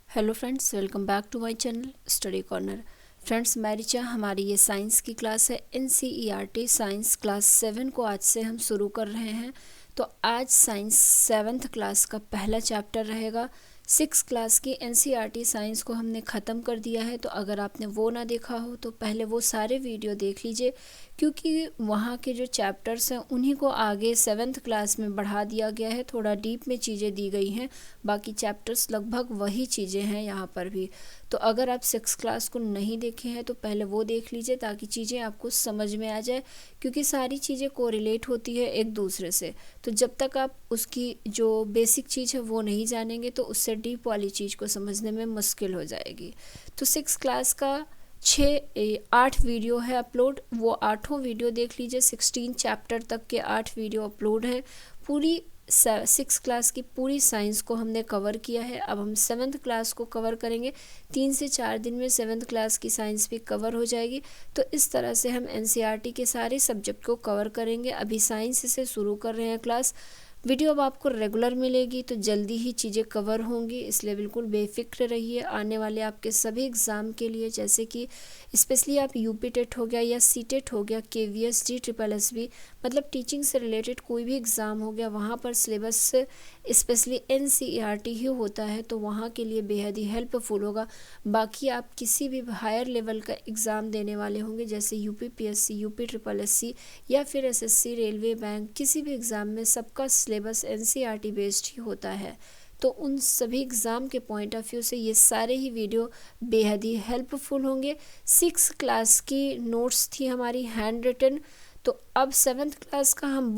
Hello friends, welcome back to my channel study corner. Friends, मैं रिचा, हमारी ये science की क्लास है। NCERT साइंस क्लास 7 को आज से हम शुरू कर रहे हैं। तो आज साइंस 7th क्लास का पहला चैप्टर रहेगा। 6th क्लास की NCERT साइंस को हमने ख़त्म कर दिया है। तो अगर आपने वो ना देखा हो तो पहले वो सारे वीडियो देख लीजिए, क्योंकि वहाँ के जो चैप्टर्स हैं उन्हीं को आगे 7th क्लास में बढ़ा दिया गया है। थोड़ा डीप में चीज़ें दी गई हैं, बाकी चैप्टर्स लगभग वही चीज़ें हैं यहाँ पर भी। तो अगर आप 6th क्लास को नहीं देखे हैं तो पहले वो देख लीजिए, ताकि चीज़ें आपको समझ में आ जाए, क्योंकि सारी चीज़ें कोरिलेट होती है एक दूसरे से। तो जब तक आप उसकी जो बेसिक चीज़ है वो नहीं जानेंगे तो उससे डीप वाली चीज़ को समझने में मुश्किल हो जाएगी। तो 6th क्लास का 8 वीडियो है अपलोड, वो 8 वीडियो देख लीजिए। 16 चैप्टर तक के 8 वीडियो अपलोड हैं। पूरी 6th क्लास की पूरी साइंस को हमने कवर किया है। अब हम 7th क्लास को कवर करेंगे। 3 से 4 दिन में 7th क्लास की साइंस भी कवर हो जाएगी। तो इस तरह से हम NCERT के सारे सब्जेक्ट को कवर करेंगे। अभी साइंस से शुरू कर रहे हैं क्लास। वीडियो अब आपको रेगुलर मिलेगी, तो जल्दी ही चीज़ें कवर होंगी, इसलिए बिल्कुल बेफिक्र रहिए। आने वाले आपके सभी एग्ज़ाम के लिए, जैसे कि स्पेशली आप UP टेट हो गया या CTET हो गया, KVS GSSB, मतलब टीचिंग से रिलेटेड कोई भी एग्ज़ाम हो गया, वहाँ पर सिलेबस स्पेशली NCERT ही होता है, तो वहाँ के लिए बेहद ही हेल्पफुल होगा। बाकी आप किसी भी हायर लेवल का एग्ज़ाम देने वाले होंगे, जैसे UP PSC, UP SSC या फिर SSC, रेलवे, बैंक, किसी भी एग्ज़ाम में सबका सिलेबस NCERT बेस्ड ही होता है। तो उन सभी एग्ज़ाम के पॉइंट ऑफ व्यू से ये सारे ही वीडियो बेहद ही हेल्पफुल होंगे। 6th क्लास की नोट्स थी हमारी हैंड रिटन, तो अब 7th क्लास का हम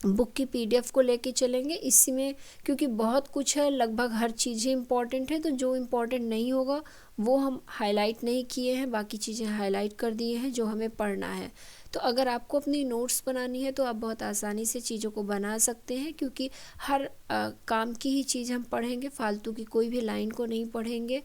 बुक की PDF को लेके चलेंगे इसी में, क्योंकि बहुत कुछ है, लगभग हर चीज़ ही इम्पॉर्टेंट है। तो जो इम्पॉर्टेंट नहीं होगा वो हम हाईलाइट नहीं किए हैं, बाकी चीज़ें हाईलाइट कर दिए हैं जो हमें पढ़ना है। तो अगर आपको अपनी नोट्स बनानी है तो आप बहुत आसानी से चीज़ों को बना सकते हैं, क्योंकि हर काम की ही चीज़ हम पढ़ेंगे, फालतू की कोई भी लाइन को नहीं पढ़ेंगे।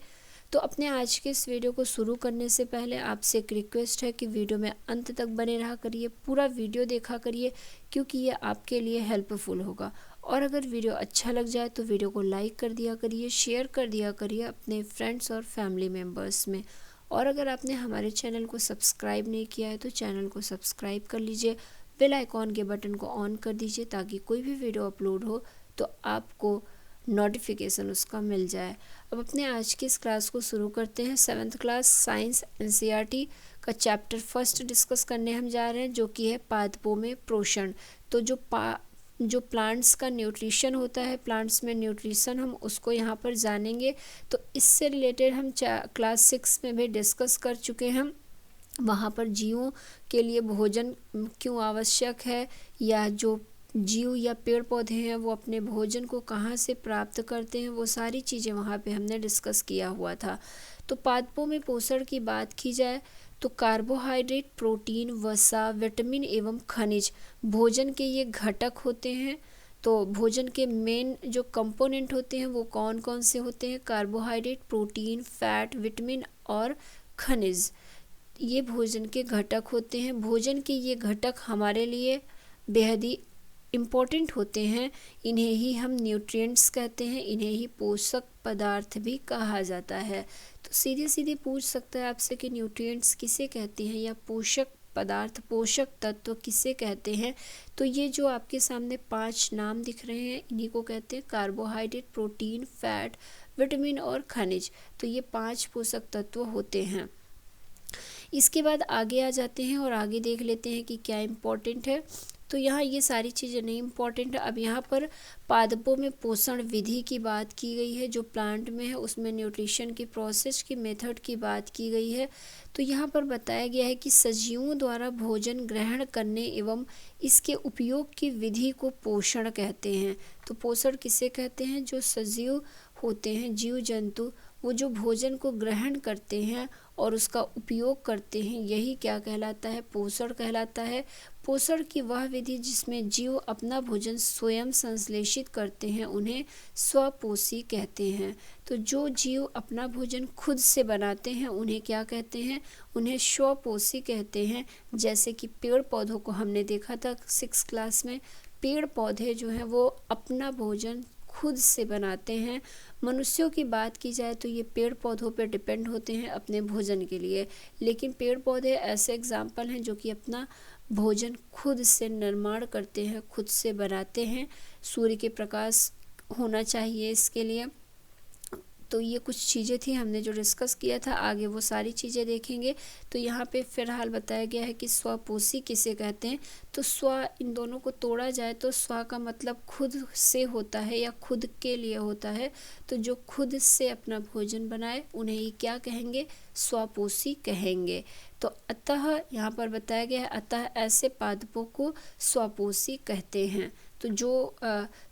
तो अपने आज के इस वीडियो को शुरू करने से पहले आपसे एक रिक्वेस्ट है कि वीडियो में अंत तक बने रहा करिए, पूरा वीडियो देखा करिए, क्योंकि ये आपके लिए हेल्पफुल होगा। और अगर वीडियो अच्छा लग जाए तो वीडियो को लाइक कर दिया करिए, शेयर कर दिया करिए अपने फ्रेंड्स और फैमिली मेम्बर्स में। और अगर आपने हमारे चैनल को सब्सक्राइब नहीं किया है तो चैनल को सब्सक्राइब कर लीजिए, बेल आइकॉन के बटन को ऑन कर दीजिए, ताकि कोई भी वीडियो अपलोड हो तो आपको नोटिफिकेशन उसका मिल जाए। अब अपने आज की इस क्लास को शुरू करते हैं। 7th क्लास साइंस NCERT का चैप्टर फर्स्ट डिस्कस करने हम जा रहे हैं, जो कि है पादपों में पोषण। तो जो प्लांट्स का न्यूट्रिशन होता है, प्लांट्स में न्यूट्रिशन, हम उसको यहाँ पर जानेंगे। तो इससे रिलेटेड हम क्लास 6 में भी डिस्कस कर चुके हैं। वहाँ पर जीवों के लिए भोजन क्यों आवश्यक है, या जो जीव या पेड़ पौधे हैं वो अपने भोजन को कहाँ से प्राप्त करते हैं, वो सारी चीज़ें वहाँ पे हमने डिस्कस किया हुआ था। तो पादपों में पोषण की बात की जाए तो कार्बोहाइड्रेट, प्रोटीन, वसा, विटामिन एवं खनिज भोजन के ये घटक होते हैं। तो भोजन के मेन जो कंपोनेंट होते हैं वो कौन कौन से होते हैं? कार्बोहाइड्रेट, प्रोटीन, फैट, विटामिन और खनिज, ये भोजन के घटक होते हैं। भोजन के ये घटक हमारे लिए बेहद ही इम्पोर्टेंट होते हैं। इन्हें ही हम न्यूट्रिएंट्स कहते हैं, इन्हें ही पोषक पदार्थ भी कहा जाता है। तो सीधे सीधे पूछ सकता है आपसे कि न्यूट्रिएंट्स किसे कहते हैं, या पोषक पदार्थ, पोषक तत्व किसे कहते हैं? तो ये जो आपके सामने 5 नाम दिख रहे हैं, इन्हीं को कहते हैं कार्बोहाइड्रेट, प्रोटीन, फैट, विटामिन और खनिज। तो ये 5 पोषक तत्व होते हैं। इसके बाद आगे आ जाते हैं और आगे देख लेते हैं कि क्या इम्पोर्टेंट है। तो यहाँ ये सारी चीज़ें नहीं इम्पॉर्टेंट है। अब यहाँ पर पादपों में पोषण विधि की बात की गई है, जो प्लांट में है उसमें न्यूट्रिशन की प्रोसेस की मेथड की बात की गई है। तो यहाँ पर बताया गया है कि सजीवों द्वारा भोजन ग्रहण करने एवं इसके उपयोग की विधि को पोषण कहते हैं। तो पोषण किसे कहते हैं? जो सजीव होते हैं, जीव जंतु, वो जो भोजन को ग्रहण करते हैं और उसका उपयोग करते हैं, यही क्या कहलाता है? पोषण कहलाता है। पोषण की वह विधि जिसमें जीव अपना भोजन स्वयं संश्लेषित करते हैं, उन्हें स्वपोषी कहते हैं। तो जो जीव अपना भोजन खुद से बनाते हैं उन्हें क्या कहते हैं? उन्हें स्वपोषी कहते हैं। जैसे कि पेड़ पौधों को हमने देखा था 6th क्लास में, पेड़ पौधे जो हैं वो अपना भोजन खुद से बनाते हैं। मनुष्यों की बात की जाए तो ये पेड़ पौधों पर डिपेंड होते हैं अपने भोजन के लिए, लेकिन पेड़ पौधे ऐसे एग्जाम्पल हैं जो कि अपना भोजन खुद से निर्माण करते हैं, खुद से बनाते हैं। सूर्य के प्रकाश होना चाहिए इसके लिए। तो ये कुछ चीज़ें थी हमने जो डिस्कस किया था, आगे वो सारी चीज़ें देखेंगे। तो यहाँ पे फिलहाल बताया गया है कि स्वपोषी किसे कहते हैं। तो स्व, इन दोनों को तोड़ा जाए तो स्व का मतलब खुद से होता है या खुद के लिए होता है। तो जो खुद से अपना भोजन बनाए उन्हें ही क्या कहेंगे, स्वपोषी कहेंगे। तो अतः यहाँ पर बताया गया है, अतः ऐसे पादपों को स्वपोषी कहते हैं। तो जो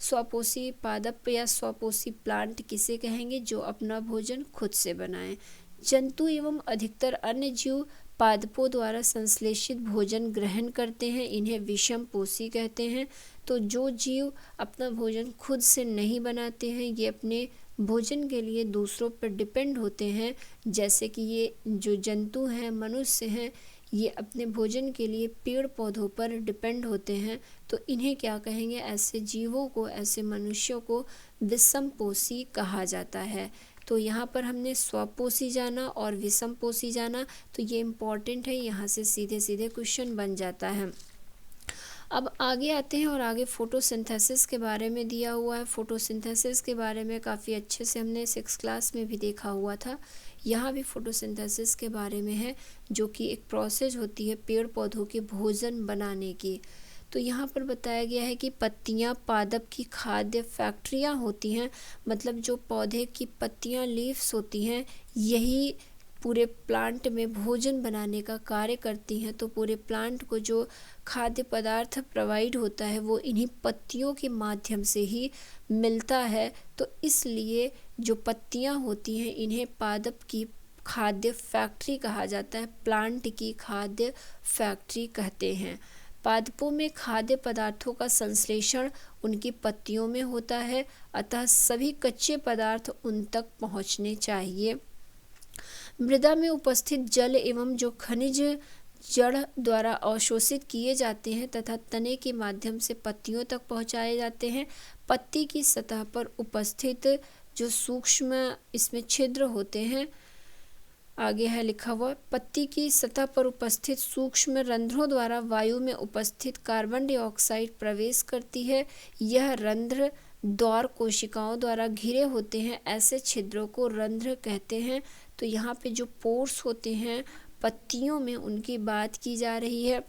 स्वपोषी पादप या स्वपोषी प्लांट किसे कहेंगे, जो अपना भोजन खुद से बनाएं। जंतु एवं अधिकतर अन्य जीव पादपों द्वारा संश्लेषित भोजन ग्रहण करते हैं, इन्हें विषमपोषी कहते हैं। तो जो जीव अपना भोजन खुद से नहीं बनाते हैं, ये अपने भोजन के लिए दूसरों पर डिपेंड होते हैं, जैसे कि ये जो जंतु हैं, मनुष्य हैं, ये अपने भोजन के लिए पेड़ पौधों पर डिपेंड होते हैं। तो इन्हें क्या कहेंगे, ऐसे जीवों को, ऐसे मनुष्यों को विषमपोषी कहा जाता है। तो यहाँ पर हमने स्वपोषी जाना और विषमपोषी जाना, तो ये इम्पॉर्टेंट है, यहाँ से सीधे सीधे क्वेश्चन बन जाता है। अब आगे आते हैं और आगे फोटोसिंथेसिस के बारे में दिया हुआ है। फोटोसिंथेसिस के बारे में काफ़ी अच्छे से हमने 6th क्लास में भी देखा हुआ था। यहाँ भी फोटोसिंथेसिस के बारे में है, जो कि एक प्रोसेस होती है पेड़ पौधों के भोजन बनाने की। तो यहाँ पर बताया गया है कि पत्तियाँ पादप की खाद्य फैक्ट्रियाँ होती हैं, मतलब जो पौधे की पत्तियाँ, लीव्स होती हैं, यही पूरे प्लांट में भोजन बनाने का कार्य करती हैं। तो पूरे प्लांट को जो खाद्य पदार्थ प्रोवाइड होता है वो इन्हीं पत्तियों के माध्यम से ही मिलता है। तो इसलिए जो पत्तियां होती हैं इन्हें पादप की खाद्य फैक्ट्री कहा जाता है, प्लांट की खाद्य फैक्ट्री कहते हैं। पादपों में खाद्य पदार्थों का संश्लेषण उनकी पत्तियों में होता है, अतः सभी कच्चे पदार्थ उन तक पहुंचने चाहिए। मृदा में उपस्थित जल एवं जो खनिज जड़ द्वारा अवशोषित किए जाते हैं तथा तने के माध्यम से पत्तियों तक पहुंचाए जाते हैं। पत्ती की सतह पर उपस्थित जो सूक्ष्म इसमें छिद्र होते हैं, आगे है लिखा हुआ, पत्ती की सतह पर उपस्थित सूक्ष्म रंध्रों द्वारा वायु में उपस्थित कार्बन डाइऑक्साइड प्रवेश करती है। यह रंध्र द्वार कोशिकाओं द्वारा घिरे होते हैं, ऐसे छिद्रों को रंध्र कहते हैं। तो यहाँ पे जो पोर्स होते हैं पत्तियों में, उनकी बात की जा रही है,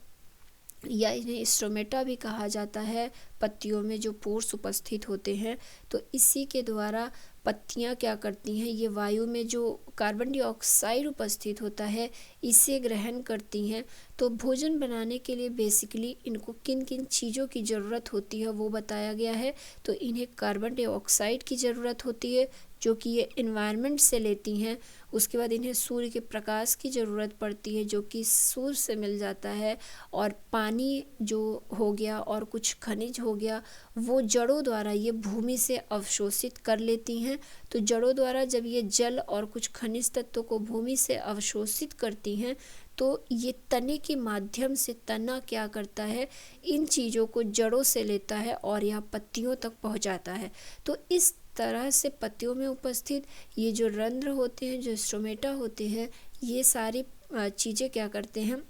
या इन्हें स्टोमेटा भी कहा जाता है। पत्तियों में जो पोर्स उपस्थित होते हैं, तो इसी के द्वारा पत्तियां क्या करती हैं, ये वायु में जो कार्बन डाइऑक्साइड उपस्थित होता है इसे ग्रहण करती हैं। तो भोजन बनाने के लिए बेसिकली इनको किन किन चीज़ों की ज़रूरत होती है वो बताया गया है। तो इन्हें कार्बन डाइऑक्साइड की ज़रूरत होती है जो कि ये इन्वायरमेंट से लेती हैं। उसके बाद इन्हें सूर्य के प्रकाश की ज़रूरत पड़ती है जो कि सूर्य से मिल जाता है, और पानी जो हो गया और कुछ खनिज हो गया वो जड़ों द्वारा ये भूमि से अवशोषित कर लेती हैं। तो जड़ों द्वारा जब ये जल और कुछ खनिज तत्वों को भूमि से अवशोषित करती हैं तो ये तने के माध्यम से तना क्या करता है, इन चीज़ों को जड़ों से लेता है और यह पत्तियों तक पहुंचाता है। तो इस तरह से पत्तियों में उपस्थित ये जो रंध्र होते हैं, जो स्टोमेटा होते हैं, ये सारी चीज़ें क्या करते हैं,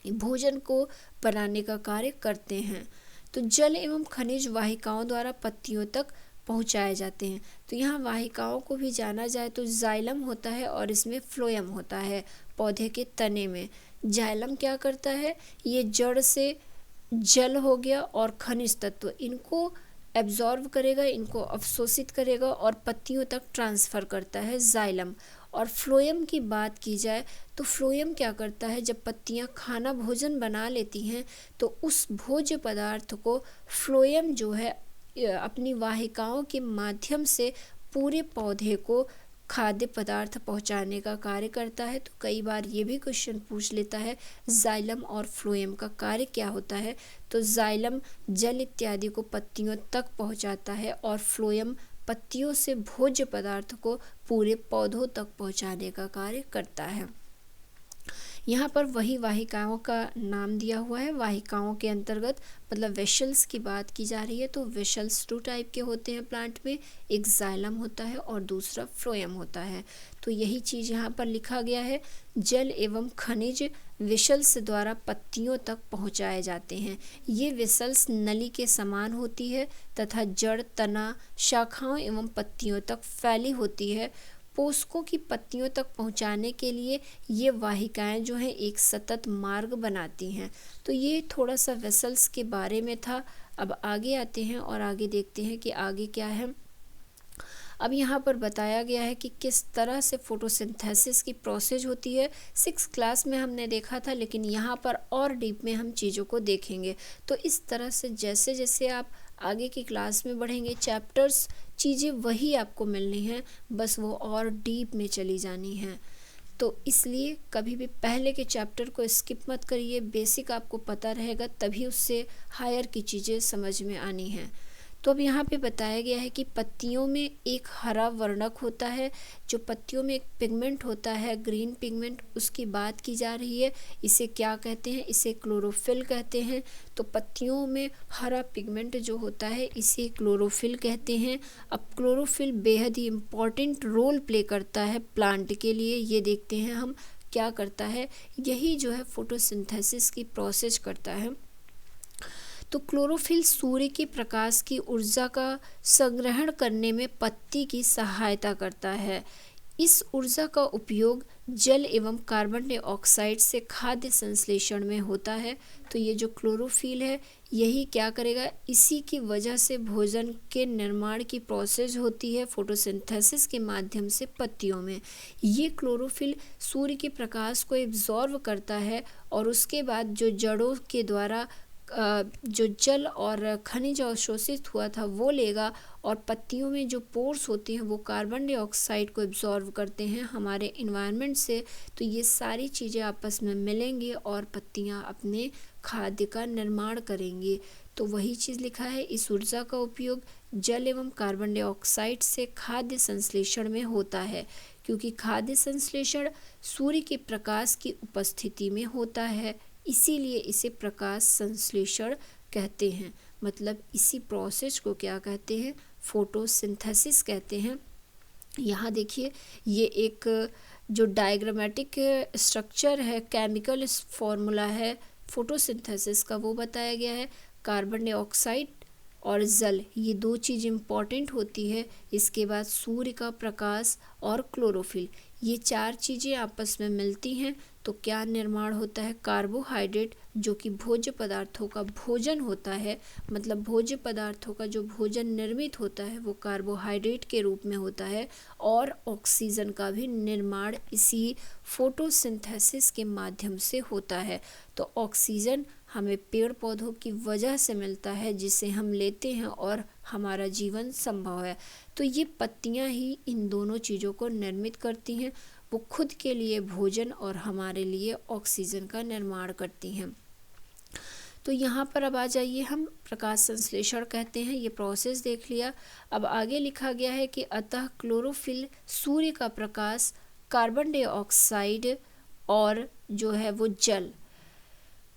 भोजन को बनाने का कार्य करते हैं। तो जल एवं खनिज वाहिकाओं द्वारा पत्तियों तक पहुंचाए जाते हैं। तो यहाँ वाहिकाओं को भी जाना जाए तो जाइलम होता है और इसमें फ्लोएम होता है। पौधे के तने में जाइलम क्या करता है, ये जड़ से जल हो गया और खनिज तत्व इनको एब्जॉर्ब करेगा, इनको अवशोषित करेगा और पत्तियों तक ट्रांसफ़र करता है जाइलम। और फ्लोएम की बात की जाए तो फ्लोएम क्या करता है, जब पत्तियां खाना भोजन बना लेती हैं तो उस भोज्य पदार्थ को फ्लोएम जो है अपनी वाहिकाओं के माध्यम से पूरे पौधे को खाद्य पदार्थ पहुंचाने का कार्य करता है। तो कई बार ये भी क्वेश्चन पूछ लेता है जाइलम और फ्लोएम का कार्य क्या होता है। तो जाइलम जल इत्यादि को पत्तियों तक पहुंचाता है और फ्लोएम पत्तियों से भोज्य पदार्थ को पूरे पौधों तक पहुंचाने का कार्य करता है। यहाँ पर वही वाहिकाओं का नाम दिया हुआ है। वाहिकाओं के अंतर्गत मतलब वेशल्स की बात की जा रही है, तो वेशल्स 2 टाइप के होते हैं प्लांट में, एक जाइलम होता है और दूसरा फ्लोएम होता है। तो यही चीज़ यहाँ पर लिखा गया है। जल एवं खनिज वेशल्स द्वारा पत्तियों तक पहुँचाए जाते हैं। ये वेसल्स नली के समान होती है तथा जड़, तना, शाखाओं एवं पत्तियों तक फैली होती है। पोषकों की पत्तियों तक पहुंचाने के लिए ये वाहिकाएं जो हैं एक सतत मार्ग बनाती हैं। तो ये थोड़ा सा वेसल्स के बारे में था। अब आगे आते हैं और आगे देखते हैं कि आगे क्या है। अब यहाँ पर बताया गया है कि किस तरह से फोटोसिंथेसिस की प्रोसेस होती है। 6th क्लास में हमने देखा था, लेकिन यहाँ पर और डीप में हम चीज़ों को देखेंगे। तो इस तरह से जैसे जैसे आप आगे की क्लास में बढ़ेंगे, चैप्टर्स चीज़ें वही आपको मिलनी हैं, बस वो और डीप में चली जानी हैं। तो इसलिए कभी भी पहले के चैप्टर को स्किप मत करिए। बेसिक आपको पता रहेगा, तभी उससे हायर की चीज़ें समझ में आनी हैं। तो अब यहाँ पे बताया गया है कि पत्तियों में एक हरा वर्णक होता है। जो पत्तियों में एक पिगमेंट होता है, ग्रीन पिगमेंट, उसकी बात की जा रही है। इसे क्या कहते हैं? इसे क्लोरोफिल कहते हैं। तो पत्तियों में हरा पिगमेंट जो होता है इसे क्लोरोफिल कहते हैं। अब क्लोरोफिल बेहद ही इम्पॉर्टेंट रोल प्ले करता है प्लांट के लिए। ये देखते हैं हम क्या करता है। यही जो है फोटोसिंथेसिस की प्रोसेस करता है। तो क्लोरोफिल सूर्य के प्रकाश की ऊर्जा का संग्रहण करने में पत्ती की सहायता करता है। इस ऊर्जा का उपयोग जल एवं कार्बन डाइऑक्साइड से खाद्य संश्लेषण में होता है। तो ये जो क्लोरोफिल है यही क्या करेगा, इसी की वजह से भोजन के निर्माण की प्रोसेस होती है फोटोसिंथेसिस के माध्यम से पत्तियों में। ये क्लोरोफिल सूर्य के प्रकाश को एब्जॉर्व करता है और उसके बाद जो जड़ों के द्वारा जो जल और खनिज अवशोषित हुआ था वो लेगा, और पत्तियों में जो पोर्स होते हैं वो कार्बन डाइऑक्साइड को एब्जॉर्व करते हैं हमारे इन्वायरमेंट से। तो ये सारी चीज़ें आपस में मिलेंगी और पत्तियां अपने खाद्य का निर्माण करेंगी। तो वही चीज़ लिखा है, इस ऊर्जा का उपयोग जल एवं कार्बन डाइऑक्साइड से खाद्य संश्लेषण में होता है, क्योंकि खाद्य संश्लेषण सूर्य के प्रकाश की उपस्थिति में होता है, इसीलिए इसे प्रकाश संश्लेषण कहते हैं। मतलब इसी प्रोसेस को क्या कहते हैं? फोटोसिंथेसिस कहते हैं। यहाँ देखिए, ये एक जो डायग्रामेटिक स्ट्रक्चर है, केमिकल फॉर्मूला है फोटोसिंथेसिस का, वो बताया गया है। कार्बन डाइऑक्साइड और जल, ये 2 चीज़ इम्पॉर्टेंट होती है। इसके बाद सूर्य का प्रकाश और क्लोरोफिल, ये 4 चीज़ें आपस में मिलती हैं तो क्या निर्माण होता है? कार्बोहाइड्रेट, जो कि भोज्य पदार्थों का भोजन होता है। मतलब भोज्य पदार्थों का जो भोजन निर्मित होता है वो कार्बोहाइड्रेट के रूप में होता है। और ऑक्सीजन का भी निर्माण इसी फोटोसिंथेसिस के माध्यम से होता है। तो ऑक्सीजन हमें पेड़ पौधों की वजह से मिलता है, जिसे हम लेते हैं और हमारा जीवन संभव है। तो ये पत्तियां ही इन दोनों चीज़ों को निर्मित करती हैं। वो खुद के लिए भोजन और हमारे लिए ऑक्सीजन का निर्माण करती हैं। तो यहाँ पर अब आ जाइए, हम प्रकाश संश्लेषण कहते हैं, ये प्रोसेस देख लिया। अब आगे लिखा गया है कि अतः क्लोरोफिल सूर्य का प्रकाश, कार्बन डाइऑक्साइड और जो है वो जल,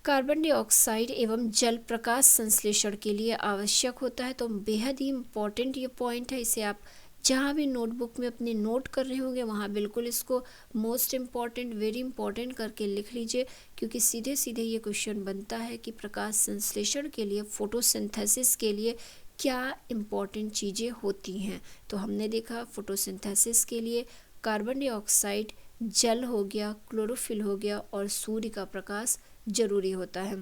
कार्बन डाइऑक्साइड एवं जल प्रकाश संश्लेषण के लिए आवश्यक होता है। तो बेहद ही इम्पॉर्टेंट ये पॉइंट है। इसे आप जहाँ भी नोटबुक में अपने नोट कर रहे होंगे वहाँ बिल्कुल इसको मोस्ट इम्पॉर्टेंट, वेरी इंपॉर्टेंट करके लिख लीजिए, क्योंकि सीधे सीधे ये क्वेश्चन बनता है कि प्रकाश संश्लेषण के लिए, फोटोसिंथेसिस के लिए क्या इम्पॉर्टेंट चीज़ें होती हैं। तो हमने देखा फोटोसिंथेसिस के लिए कार्बन डाइऑक्साइड, जल हो गया, क्लोरोफिल हो गया और सूर्य का प्रकाश जरूरी होता है।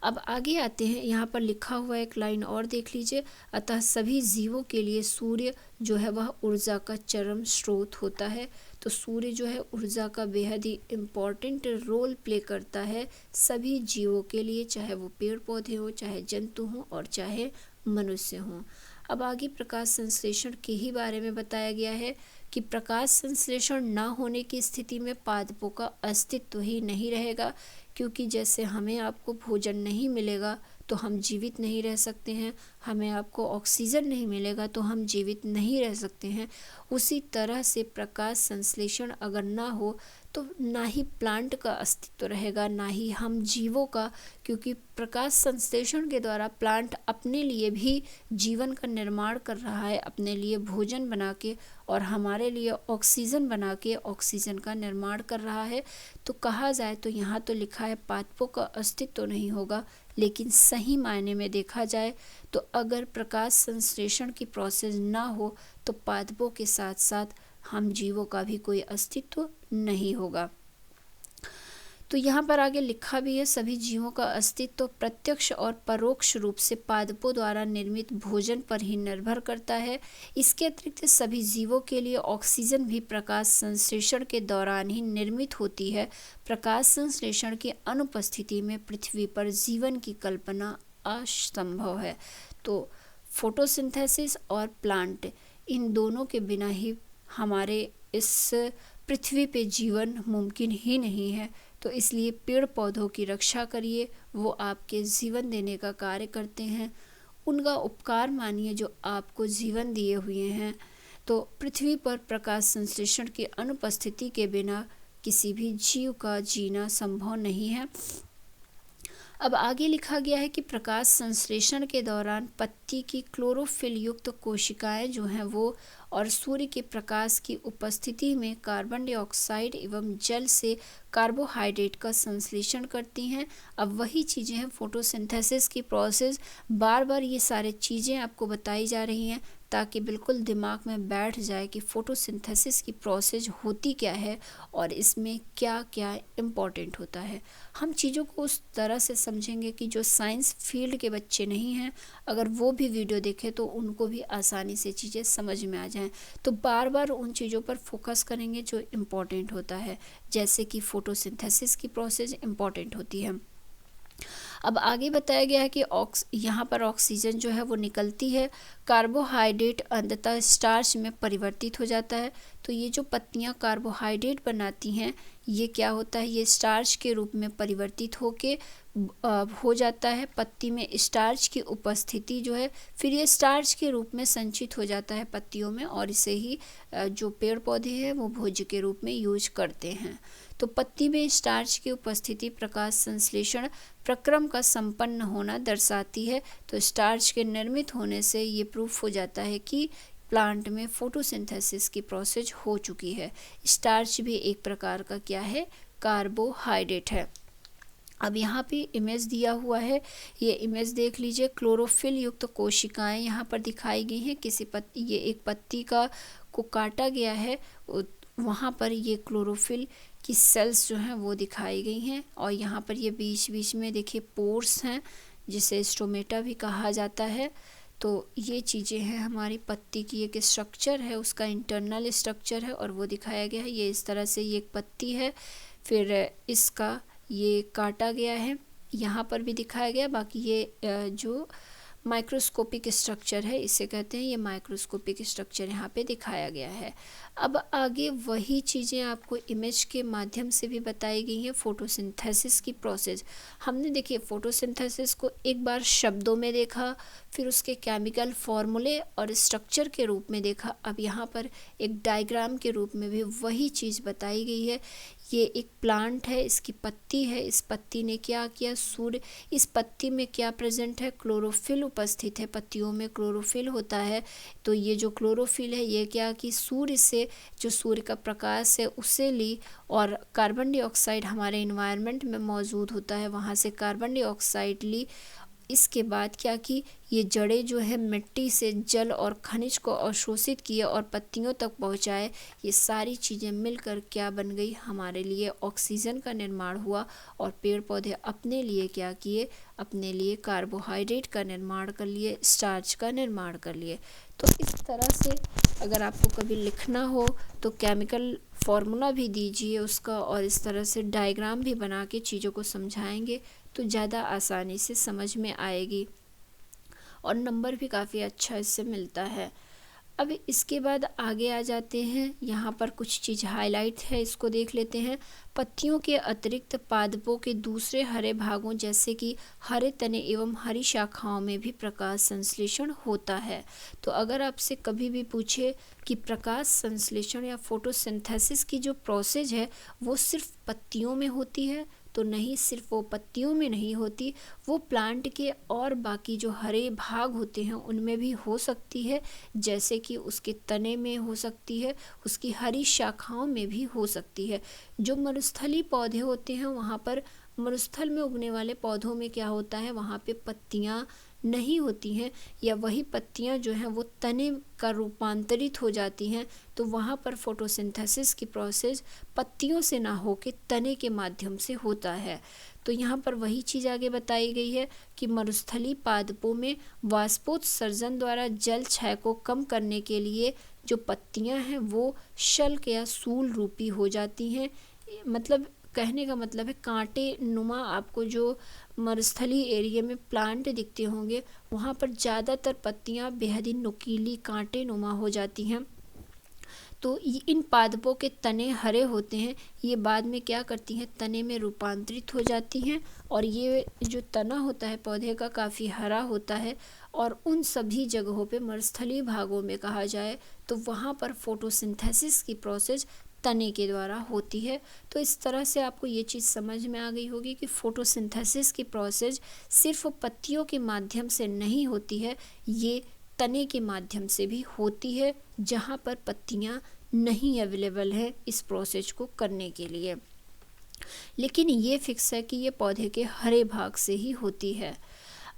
अब आगे आते हैं, यहाँ पर लिखा हुआ एक लाइन और देख लीजिए। अतः सभी जीवों के लिए सूर्य जो है वह ऊर्जा का चरम स्रोत होता है। तो सूर्य जो है ऊर्जा का बेहद ही इम्पॉर्टेंट रोल प्ले करता है सभी जीवों के लिए, चाहे वो पेड़ पौधे हों, चाहे जंतु हों और चाहे मनुष्य हों। अब आगे प्रकाश संश्लेषण के ही बारे में बताया गया है कि प्रकाश संश्लेषण न होने की स्थिति में पादपों का अस्तित्व ही नहीं रहेगा, क्योंकि जैसे हमें आपको भोजन नहीं मिलेगा तो हम जीवित नहीं रह सकते हैं, हमें आपको ऑक्सीजन नहीं मिलेगा तो हम जीवित नहीं रह सकते हैं। उसी तरह से प्रकाश संश्लेषण अगर ना हो तो ना ही प्लांट का अस्तित्व रहेगा, ना ही हम जीवों का, क्योंकि प्रकाश संश्लेषण के द्वारा प्लांट अपने लिए भी जीवन का निर्माण कर रहा है, अपने लिए भोजन बना के और हमारे लिए ऑक्सीजन बना के ऑक्सीजन का निर्माण कर रहा है। तो कहा जाए तो यहाँ तो लिखा है पादपों का अस्तित्व तो नहीं होगा, लेकिन सही मायने में देखा जाए तो अगर प्रकाश संश्लेषण की प्रोसेस ना हो तो पादपों के साथ साथ हम जीवों का भी कोई अस्तित्व नहीं होगा। तो यहाँ पर आगे लिखा भी है, सभी जीवों का अस्तित्व प्रत्यक्ष और परोक्ष रूप से पादपों द्वारा निर्मित भोजन पर ही निर्भर करता है। इसके अतिरिक्त सभी जीवों के लिए ऑक्सीजन भी प्रकाश संश्लेषण के दौरान ही निर्मित होती है। प्रकाश संश्लेषण की अनुपस्थिति में पृथ्वी पर जीवन की कल्पना असंभव है। तो फोटोसिंथेसिस और प्लांट, इन दोनों के बिना ही हमारे इस पृथ्वी पे जीवन मुमकिन ही नहीं है। तो इसलिए पेड़ पौधों की रक्षा करिए, वो आपके जीवन देने का कार्य करते हैं, उनका उपकार मानिए जो आपको जीवन दिए हुए हैं। तो पृथ्वी पर प्रकाश संश्लेषण की अनुपस्थिति के बिना किसी भी जीव का जीना संभव नहीं है। अब आगे लिखा गया है कि प्रकाश संश्लेषण के दौरान पत्ती की क्लोरोफिल युक्त कोशिकाएं जो हैं वो और सूर्य के प्रकाश की उपस्थिति में कार्बन डाइऑक्साइड एवं जल से कार्बोहाइड्रेट का संश्लेषण करती हैं। अब वही चीज़ें हैं फोटोसिंथेसिस की प्रोसेस, बार बार ये सारी चीज़ें आपको बताई जा रही हैं ताकि बिल्कुल दिमाग में बैठ जाए कि फोटोसिंथेसिस की प्रोसेस होती क्या है और इसमें क्या क्या इम्पोर्टेंट होता है। हम चीज़ों को उस तरह से समझेंगे कि जो साइंस फील्ड के बच्चे नहीं हैं, अगर वो भी वीडियो देखें तो उनको भी आसानी से चीज़ें समझ में आ जाएं। तो बार बार उन चीज़ों पर फोकस करेंगे जो इम्पोर्टेंट होता है, जैसे कि फोटोसिंथेसिस की प्रोसेस इम्पोर्टेंट होती है। अब आगे बताया गया है कि यहाँ पर ऑक्सीजन जो है वो निकलती है, कार्बोहाइड्रेट अंततः स्टार्च में परिवर्तित हो जाता है। तो ये जो पत्तियाँ कार्बोहाइड्रेट बनाती हैं, ये क्या होता है, ये स्टार्च के रूप में परिवर्तित होके हो जाता है। पत्ती में स्टार्च की उपस्थिति जो है फिर ये स्टार्च के रूप में संचित हो जाता है पत्तियों में, और इसे ही जो पेड़ पौधे हैं वो भोज्य के रूप में यूज करते हैं। तो पत्ती में स्टार्च की उपस्थिति प्रकाश संश्लेषण प्रक्रम का संपन्न होना दर्शाती है। तो स्टार्च के निर्मित होने से ये प्रूफ हो जाता है कि प्लांट में फोटोसिंथेसिस की प्रोसेस हो चुकी है। स्टार्च भी एक प्रकार का क्या है, कार्बोहाइड्रेट है। अब यहाँ पे इमेज दिया हुआ है, ये इमेज देख लीजिए। क्लोरोफिल युक्त कोशिकाएं यहाँ पर दिखाई गई हैं। ये एक पत्ती को काटा गया है, वहाँ पर ये क्लोरोफिल की सेल्स जो हैं वो दिखाई गई हैं। और यहाँ पर ये बीच बीच में देखिए पोर्स हैं, जिसे स्टोमेटा भी कहा जाता है। तो ये चीज़ें हैं हमारी पत्ती की, एक स्ट्रक्चर है, उसका इंटरनल स्ट्रक्चर है और वो दिखाया गया है। ये इस तरह से ये एक पत्ती है, फिर इसका ये काटा गया है, यहाँ पर भी दिखाया गया। बाकी ये जो माइक्रोस्कोपिक स्ट्रक्चर है इसे कहते हैं, ये माइक्रोस्कोपिक स्ट्रक्चर यहाँ पे दिखाया गया है। अब आगे वही चीज़ें आपको इमेज के माध्यम से भी बताई गई हैं। फोटोसिंथेसिस की प्रोसेस हमने देखिए, फोटोसिंथेसिस को एक बार शब्दों में देखा, फिर उसके केमिकल फॉर्मूले और स्ट्रक्चर के रूप में देखा। अब यहाँ पर एक डायग्राम के रूप में भी वही चीज़ बताई गई है। ये एक प्लांट है, इसकी पत्ती है, इस पत्ती ने क्या किया, सूर्य, इस पत्ती में क्या प्रेजेंट है, क्लोरोफिल उपस्थित है। पत्तियों में क्लोरोफिल होता है। तो ये जो क्लोरोफिल है ये क्या कि सूर्य से, जो सूर्य का प्रकाश है उसे ली, और कार्बन डाइऑक्साइड हमारे इन्वायरमेंट में मौजूद होता है, वहाँ से कार्बन डाइऑक्साइड ली। इसके बाद क्या कि ये जड़ें जो है मिट्टी से जल और खनिज को अवशोषित किए और पत्तियों तक पहुँचाए। ये सारी चीज़ें मिलकर क्या बन गई, हमारे लिए ऑक्सीजन का निर्माण हुआ। और पेड़ पौधे अपने लिए क्या किए, अपने लिए कार्बोहाइड्रेट का निर्माण कर लिए, स्टार्च का निर्माण कर लिए। तो इस तरह से अगर आपको कभी लिखना हो तो केमिकल फॉर्मूला भी दीजिए उसका, और इस तरह से डायग्राम भी बना के चीज़ों को समझाएंगे तो ज़्यादा आसानी से समझ में आएगी और नंबर भी काफ़ी अच्छा इससे मिलता है। अब इसके बाद आगे आ जाते हैं, यहाँ पर कुछ चीज़ हाईलाइट है, इसको देख लेते हैं। पत्तियों के अतिरिक्त पादपों के दूसरे हरे भागों जैसे कि हरे तने एवं हरी शाखाओं में भी प्रकाश संश्लेषण होता है। तो अगर आपसे कभी भी पूछे कि प्रकाश संश्लेषण या फोटोसिंथेसिस की जो प्रोसेस है वो सिर्फ पत्तियों में होती है, तो नहीं, सिर्फ वो पत्तियों में नहीं होती, वो प्लांट के और बाकी जो हरे भाग होते हैं उनमें भी हो सकती है, जैसे कि उसके तने में हो सकती है, उसकी हरी शाखाओं में भी हो सकती है। जो मरुस्थलीय पौधे होते हैं वहाँ पर, मरुस्थल में उगने वाले पौधों में क्या होता है, वहाँ पे पत्तियाँ नहीं होती हैं, या वही पत्तियाँ जो हैं वो तने का रूपांतरित हो जाती हैं, तो वहाँ पर फोटोसिंथेसिस की प्रोसेस पत्तियों से ना होके तने के माध्यम से होता है। तो यहाँ पर वही चीज़ आगे बताई गई है कि मरुस्थलीय पादपों में वाष्पोत्सर्जन द्वारा जल क्षय को कम करने के लिए जो पत्तियाँ हैं वो शल्क या सूल रूपी हो जाती हैं। मतलब कहने का मतलब है कांटे नुमा आपको जो मरुस्थलीय एरिया में प्लांट दिखते होंगे वहाँ पर ज़्यादातर पत्तियाँ बेहद ही नुकीली कांटे नुमा हो जाती हैं। तो इन पादपों के तने हरे होते हैं, ये बाद में क्या करती हैं, तने में रूपांतरित हो जाती हैं, और ये जो तना होता है पौधे का काफ़ी हरा होता है। और उन सभी जगहों पे मरुस्थलीय भागों में कहा जाए तो वहाँ पर फोटोसिंथेसिस की प्रोसेस तने के द्वारा होती है। तो इस तरह से आपको ये चीज़ समझ में आ गई होगी कि फोटोसिंथेसिस की प्रोसेस सिर्फ पत्तियों के माध्यम से नहीं होती है, ये तने के माध्यम से भी होती है, जहाँ पर पत्तियाँ नहीं अवेलेबल है इस प्रोसेस को करने के लिए। लेकिन ये फिक्स है कि ये पौधे के हरे भाग से ही होती है।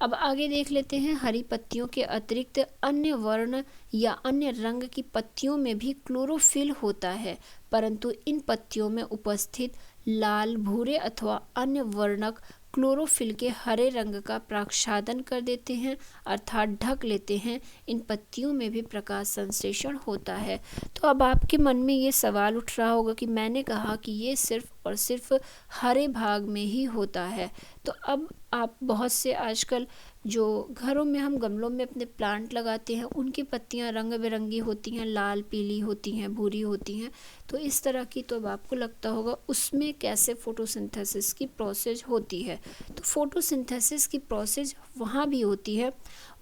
अब आगे देख लेते हैं, हरी पत्तियों के अतिरिक्त अन्य वर्ण या अन्य रंग की पत्तियों में भी क्लोरोफिल होता है, परंतु इन पत्तियों में उपस्थित लाल, भूरे अथवा अन्य वर्णक क्लोरोफिल के हरे रंग का प्रक्षालन कर देते हैं, अर्थात ढक लेते हैं। इन पत्तियों में भी प्रकाश संश्लेषण होता है। तो अब आपके मन में ये सवाल उठ रहा होगा कि मैंने कहा कि ये सिर्फ और सिर्फ हरे भाग में ही होता है, तो अब आप बहुत से आजकल जो घरों में हम गमलों में अपने प्लांट लगाते हैं उनकी पत्तियां रंग बिरंगी होती हैं, लाल, पीली होती हैं, भूरी होती हैं, तो इस तरह की, तो अब आपको लगता होगा उसमें कैसे फोटोसिंथेसिस की प्रोसेस होती है। तो फोटोसिंथेसिस की प्रोसेस वहाँ भी होती है,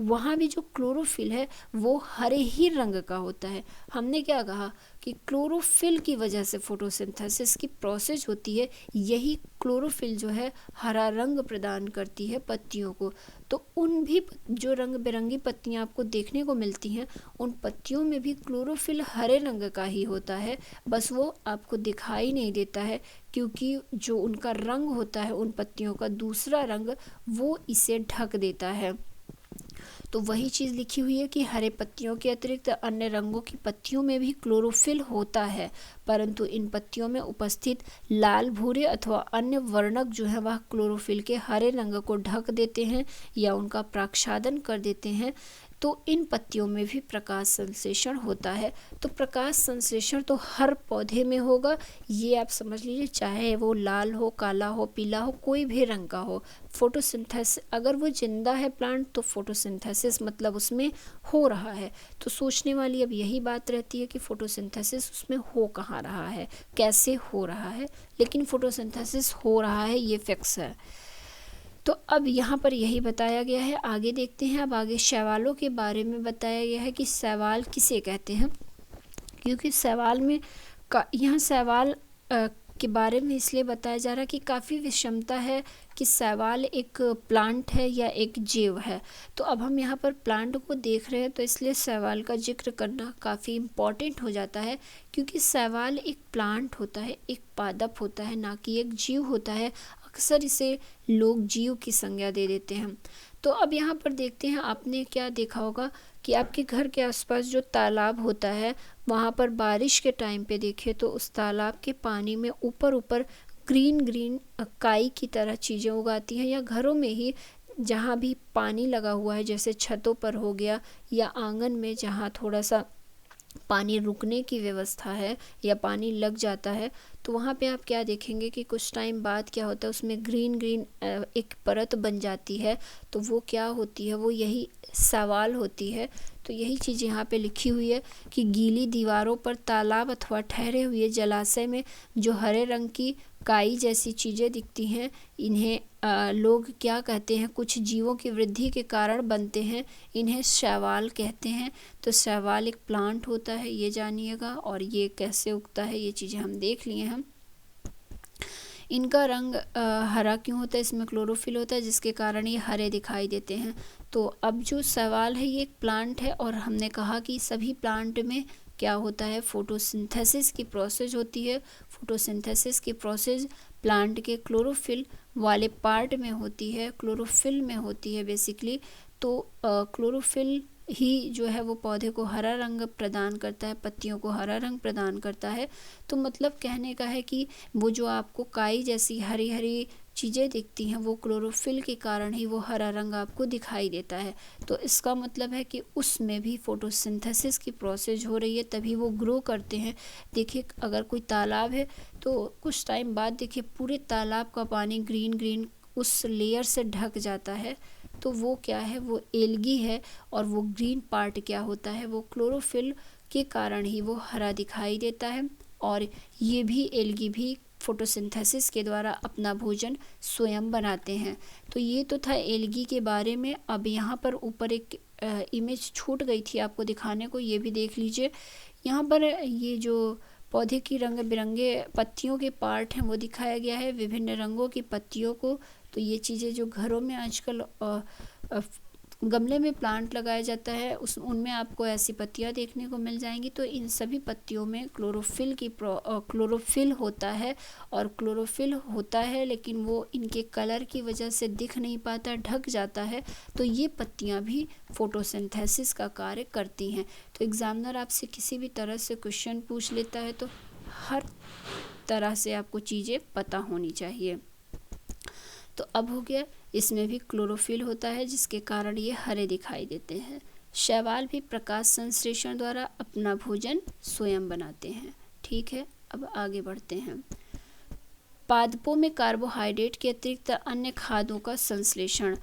वहाँ भी जो क्लोरोफिल है वो हरे ही रंग का होता है। हमने क्या कहा कि क्लोरोफिल की वजह से फोटोसिंथेसिस की प्रोसेस होती है, यही क्लोरोफिल जो है हरा रंग प्रदान करती है पत्तियों को। तो उन भी जो रंग बिरंगी पत्तियां आपको देखने को मिलती हैं उन पत्तियों में भी क्लोरोफिल हरे रंग का ही होता है, बस वो आपको दिखाई नहीं देता है क्योंकि जो उनका रंग होता है उन पत्तियों का दूसरा रंग वो इसे ढक देता है। तो वही चीज़ लिखी हुई है कि हरे पत्तियों के अतिरिक्त अन्य रंगों की पत्तियों में भी क्लोरोफिल होता है, परंतु इन पत्तियों में उपस्थित लाल, भूरे अथवा अन्य वर्णक जो है वह क्लोरोफिल के हरे रंग को ढक देते हैं या उनका प्रक्षालन कर देते हैं। तो इन पत्तियों में भी प्रकाश संश्लेषण होता है। तो प्रकाश संश्लेषण तो हर पौधे में होगा, ये आप समझ लीजिए, चाहे वो लाल हो, काला हो, पीला हो, कोई भी रंग का हो। फोटोसिंथेसिस, अगर वो जिंदा है प्लांट तो फोटोसिंथेसिस मतलब उसमें हो रहा है। तो सोचने वाली अब यही बात रहती है कि फोटोसिंथेसिस उसमें हो कहाँ रहा है, कैसे हो रहा है, लेकिन फोटोसिंथेसिस हो रहा है, ये फिक्स है। तो अब यहाँ पर यही बताया गया है। आगे देखते हैं, अब आगे शैवालों के बारे में बताया गया है कि शैवाल किसे कहते हैं, क्योंकि शैवाल में यहाँ शैवाल के बारे में इसलिए बताया जा रहा है कि काफ़ी विषमता है कि शैवाल एक प्लांट है या एक जीव है। तो अब हम यहाँ पर प्लांट को देख रहे हैं तो इसलिए शैवाल का जिक्र करना काफ़ी इम्पॉर्टेंट हो जाता है, क्योंकि शैवाल एक प्लांट होता है, एक पादप होता है, ना कि एक जीव होता है। अक्सर इसे लोग जीव की संज्ञा दे देते हैं। तो अब यहाँ पर देखते हैं, आपने क्या देखा होगा कि आपके घर के आसपास जो तालाब होता है वहाँ पर बारिश के टाइम पे देखें तो उस तालाब के पानी में ऊपर ऊपर ग्रीन ग्रीन काई की तरह चीज़ें उगाती हैं, या घरों में ही जहाँ भी पानी लगा हुआ है, जैसे छतों पर हो गया या आंगन में जहाँ थोड़ा सा पानी रुकने की व्यवस्था है या पानी लग जाता है, तो वहाँ पे आप क्या देखेंगे कि कुछ टाइम बाद क्या होता है, उसमें ग्रीन ग्रीन एक परत बन जाती है। तो वो क्या होती है, वो यही शैवाल होती है। तो यही चीज़ यहाँ पे लिखी हुई है कि गीली दीवारों पर तालाब अथवा ठहरे हुए जलाशय में जो हरे रंग की काई जैसी चीज़ें दिखती हैं, इन्हें लोग क्या कहते हैं, कुछ जीवों की वृद्धि के कारण बनते हैं, इन्हें शैवाल कहते हैं। तो शैवाल एक प्लांट होता है, ये जानिएगा, और ये कैसे उगता है ये चीज़ें हम देख लिए हम। इनका रंग हरा क्यों होता है, इसमें क्लोरोफिल होता है जिसके कारण ये हरे दिखाई देते हैं। तो अब जो सवाल है, ये एक प्लांट है और हमने कहा कि सभी प्लांट में क्या होता है, फोटोसिंथेसिस की प्रोसेस होती है। फोटोसिंथेसिस की प्रोसेस प्लांट के क्लोरोफिल वाले पार्ट में होती है, क्लोरोफिल में होती है बेसिकली। तो क्लोरोफिल ही जो है वो पौधे को हरा रंग प्रदान करता है, पत्तियों को हरा रंग प्रदान करता है। तो मतलब कहने का है कि वो जो आपको काई जैसी हरी हरी चीज़ें दिखती हैं, वो क्लोरोफिल के कारण ही वो हरा रंग आपको दिखाई देता है। तो इसका मतलब है कि उसमें भी फोटोसिंथेसिस की प्रोसेस हो रही है, तभी वो ग्रो करते हैं। देखिए, अगर कोई तालाब है तो कुछ टाइम बाद देखिए पूरे तालाब का पानी ग्रीन ग्रीन उस लेयर से ढक जाता है। तो वो क्या है, वो एल्गी है, और वो ग्रीन पार्ट क्या होता है, वो क्लोरोफिल के कारण ही वो हरा दिखाई देता है। और ये भी एल्गी भी फोटोसिंथेसिस के द्वारा अपना भोजन स्वयं बनाते हैं। तो ये तो था एल्गी के बारे में। अब यहाँ पर ऊपर एक इमेज छूट गई थी आपको दिखाने को, ये भी देख लीजिए। यहाँ पर ये जो पौधे की रंग बिरंगे पत्तियों के पार्ट हैं वो दिखाया गया है, विभिन्न रंगों की पत्तियों को। तो ये चीज़ें जो घरों में आजकल गमले में प्लांट लगाया जाता है, उनमें आपको ऐसी पत्तियां देखने को मिल जाएंगी। तो इन सभी पत्तियों में क्लोरोफिल होता है, और क्लोरोफिल होता है लेकिन वो इनके कलर की वजह से दिख नहीं पाता, ढक जाता है। तो ये पत्तियां भी फोटोसिंथेसिस का कार्य करती हैं। तो एग्जामिनर आपसे किसी भी तरह से क्वेश्चन पूछ लेता है तो हर तरह से आपको चीज़ें पता होनी चाहिए। तो अब हो गया, इसमें भी क्लोरोफिल होता है जिसके कारण ये हरे दिखाई देते हैं। शैवाल भी प्रकाश संश्लेषण द्वारा अपना भोजन स्वयं बनाते हैं। ठीक है, अब आगे बढ़ते हैं। पादपों में कार्बोहाइड्रेट के अतिरिक्त अन्य खाद्यों का संश्लेषण।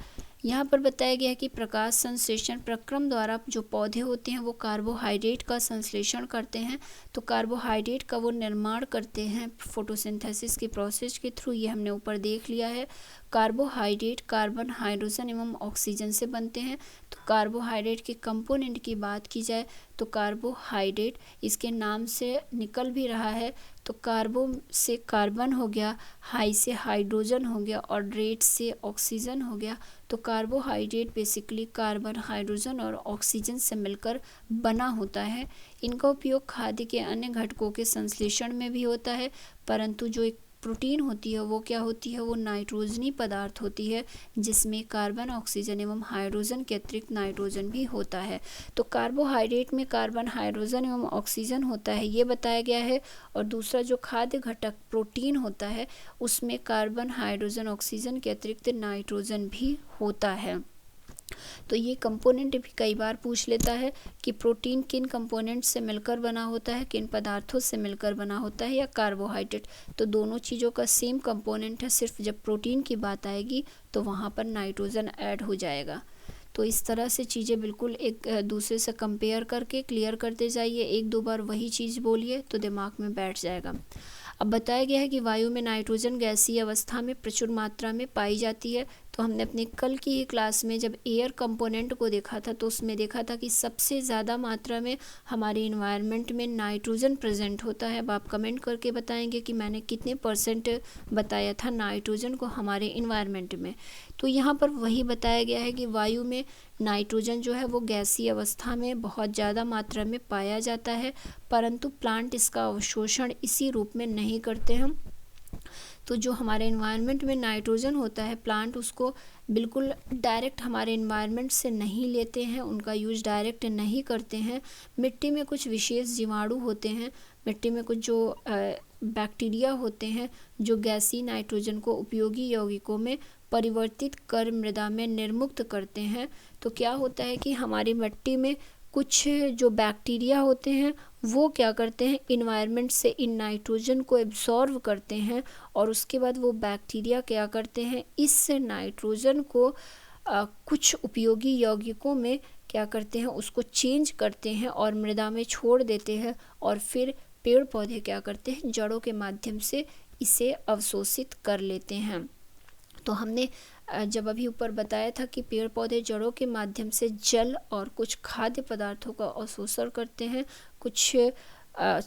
यहाँ पर बताया गया है कि प्रकाश संश्लेषण प्रक्रम द्वारा जो पौधे होते हैं वो कार्बोहाइड्रेट का संश्लेषण करते हैं। तो कार्बोहाइड्रेट का वो निर्माण करते हैं फोटोसिंथेसिस की प्रोसेस के थ्रू, ये हमने ऊपर देख लिया है। कार्बोहाइड्रेट कार्बन, हाइड्रोजन एवं ऑक्सीजन से बनते हैं। तो कार्बोहाइड्रेट के कंपोनेंट की बात की जाए तो कार्बोहाइड्रेट इसके नाम से निकल भी रहा है। तो कार्बो से कार्बन हो गया, हाई से हाइड्रोजन हो गया, और ड्रेट से ऑक्सीजन हो गया। तो कार्बोहाइड्रेट बेसिकली कार्बन, हाइड्रोजन और ऑक्सीजन से मिलकर बना होता है। इनका उपयोग खाद्य के अन्य घटकों के संश्लेषण में भी होता है, परंतु जो एक प्रोटीन होती है वो क्या होती है, वो नाइट्रोजनी पदार्थ होती है जिसमें कार्बन, ऑक्सीजन एवं हाइड्रोजन के अतिरिक्त नाइट्रोजन भी होता है। तो कार्बोहाइड्रेट में कार्बन, हाइड्रोजन एवं ऑक्सीजन होता है, ये बताया गया है। और दूसरा जो खाद्य घटक प्रोटीन होता है उसमें कार्बन, हाइड्रोजन, ऑक्सीजन के अतिरिक्त नाइट्रोजन भी होता है। तो ये कंपोनेंट भी कई बार पूछ लेता है कि प्रोटीन किन कंपोनेंट से मिलकर बना होता है, किन पदार्थों से मिलकर बना होता है, या कार्बोहाइड्रेट। तो दोनों चीज़ों का सेम कंपोनेंट है, सिर्फ जब प्रोटीन की बात आएगी तो वहाँ पर नाइट्रोजन ऐड हो जाएगा। तो इस तरह से चीज़ें बिल्कुल एक दूसरे से कंपेयर करके क्लियर करते जाइए, एक दो बार वही चीज़ बोलिए तो दिमाग में बैठ जाएगा। अब बताया गया है कि वायु में नाइट्रोजन गैसीय अवस्था में प्रचुर मात्रा में पाई जाती है। तो हमने अपने कल की ही क्लास में जब एयर कंपोनेंट को देखा था तो उसमें देखा था कि सबसे ज़्यादा मात्रा में हमारे इन्वायरमेंट में नाइट्रोजन प्रेजेंट होता है। अब आप कमेंट करके बताएंगे कि मैंने कितने % बताया था नाइट्रोजन को हमारे इन्वायरमेंट में। तो यहाँ पर वही बताया गया है कि वायु में नाइट्रोजन जो है वो गैसीय अवस्था में बहुत ज़्यादा मात्रा में पाया जाता है, परंतु प्लांट इसका अवशोषण इसी रूप में नहीं करते हैं। तो जो हमारे इन्वायरमेंट में नाइट्रोजन होता है, प्लांट उसको बिल्कुल डायरेक्ट हमारे इन्वायरमेंट से नहीं लेते हैं, उनका यूज डायरेक्ट नहीं करते हैं। मिट्टी में कुछ विशेष जीवाणु होते हैं, मिट्टी में कुछ जो बैक्टीरिया होते हैं जो गैसीय नाइट्रोजन को उपयोगी यौगिकों में परिवर्तित कर मृदा में निर्मुक्त करते हैं। तो क्या होता है कि हमारी मिट्टी में कुछ जो बैक्टीरिया होते हैं वो क्या करते हैं, इन्वायरमेंट से इन नाइट्रोजन को एब्जॉर्व करते हैं, और उसके बाद वो बैक्टीरिया क्या करते हैं, इस नाइट्रोजन को कुछ उपयोगी यौगिकों में क्या करते हैं, उसको चेंज करते हैं और मृदा में छोड़ देते हैं, और फिर पेड़ पौधे क्या करते हैं, जड़ों के माध्यम से इसे अवशोषित कर लेते हैं। तो हमने जब अभी ऊपर बताया था कि पेड़ पौधे जड़ों के माध्यम से जल और कुछ खाद्य पदार्थों का अवशोषण करते हैं, कुछ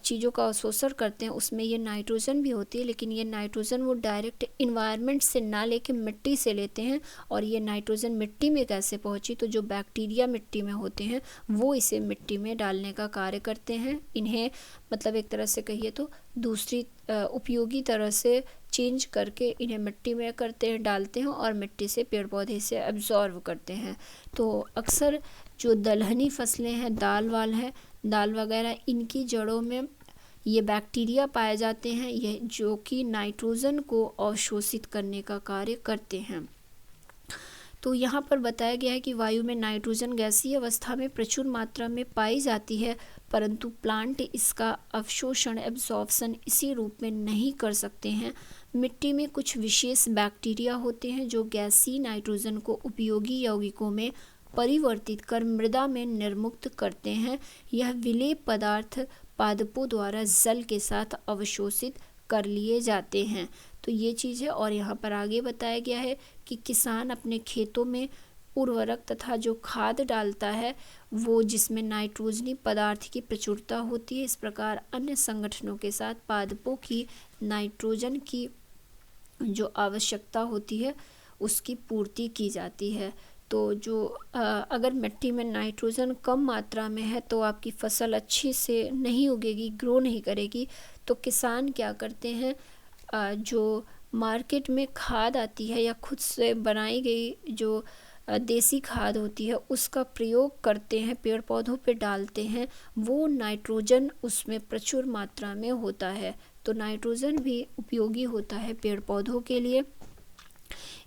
चीज़ों का अवशोषण करते हैं, उसमें ये नाइट्रोजन भी होती है, लेकिन ये नाइट्रोजन वो डायरेक्ट इन्वायरमेंट से ना लेके मिट्टी से लेते हैं। और ये नाइट्रोजन मिट्टी में कैसे पहुंची, तो जो बैक्टीरिया मिट्टी में होते हैं वो इसे मिट्टी में डालने का कार्य करते हैं। इन्हें मतलब एक तरह से कहिए तो दूसरी उपयोगी तरह से चेंज करके इन्हें मिट्टी में करते हैं, डालते हैं, और मिट्टी से पेड़ पौधे से एब्जॉर्व करते हैं। तो अक्सर जो दलहनी फसलें हैं, दाल वगैरह, इनकी जड़ों में ये बैक्टीरिया पाए जाते हैं, ये जो कि नाइट्रोजन को अवशोषित करने का कार्य करते हैं। तो यहाँ पर बताया गया है कि वायु में नाइट्रोजन गैसीय अवस्था में प्रचुर मात्रा में पाई जाती है, परंतु प्लांट इसका अवशोषण एब्जॉर्प्शन इसी रूप में नहीं कर सकते हैं। मिट्टी में कुछ विशेष बैक्टीरिया होते हैं जो गैसीय नाइट्रोजन को उपयोगी यौगिकों में परिवर्तित कर मृदा में निर्मुक्त करते हैं। यह विलेय पदार्थ पादपों द्वारा जल के साथ अवशोषित कर लिए जाते हैं। तो ये चीज़ है। और यहाँ पर आगे बताया गया है कि किसान अपने खेतों में उर्वरक तथा जो खाद डालता है वो जिसमें नाइट्रोजनी पदार्थ की प्रचुरता होती है। इस प्रकार अन्य संगठनों के साथ पादपों की नाइट्रोजन की जो आवश्यकता होती है उसकी पूर्ति की जाती है। तो जो अगर मिट्टी में नाइट्रोजन कम मात्रा में है तो आपकी फसल अच्छी से नहीं उगेगी, ग्रो नहीं करेगी। तो किसान क्या करते हैं, जो मार्केट में खाद आती है या खुद से बनाई गई जो देसी खाद होती है उसका प्रयोग करते हैं, पेड़ पौधों पे डालते हैं। वो नाइट्रोजन उसमें प्रचुर मात्रा में होता है, तो नाइट्रोजन भी उपयोगी होता है पेड़ पौधों के लिए।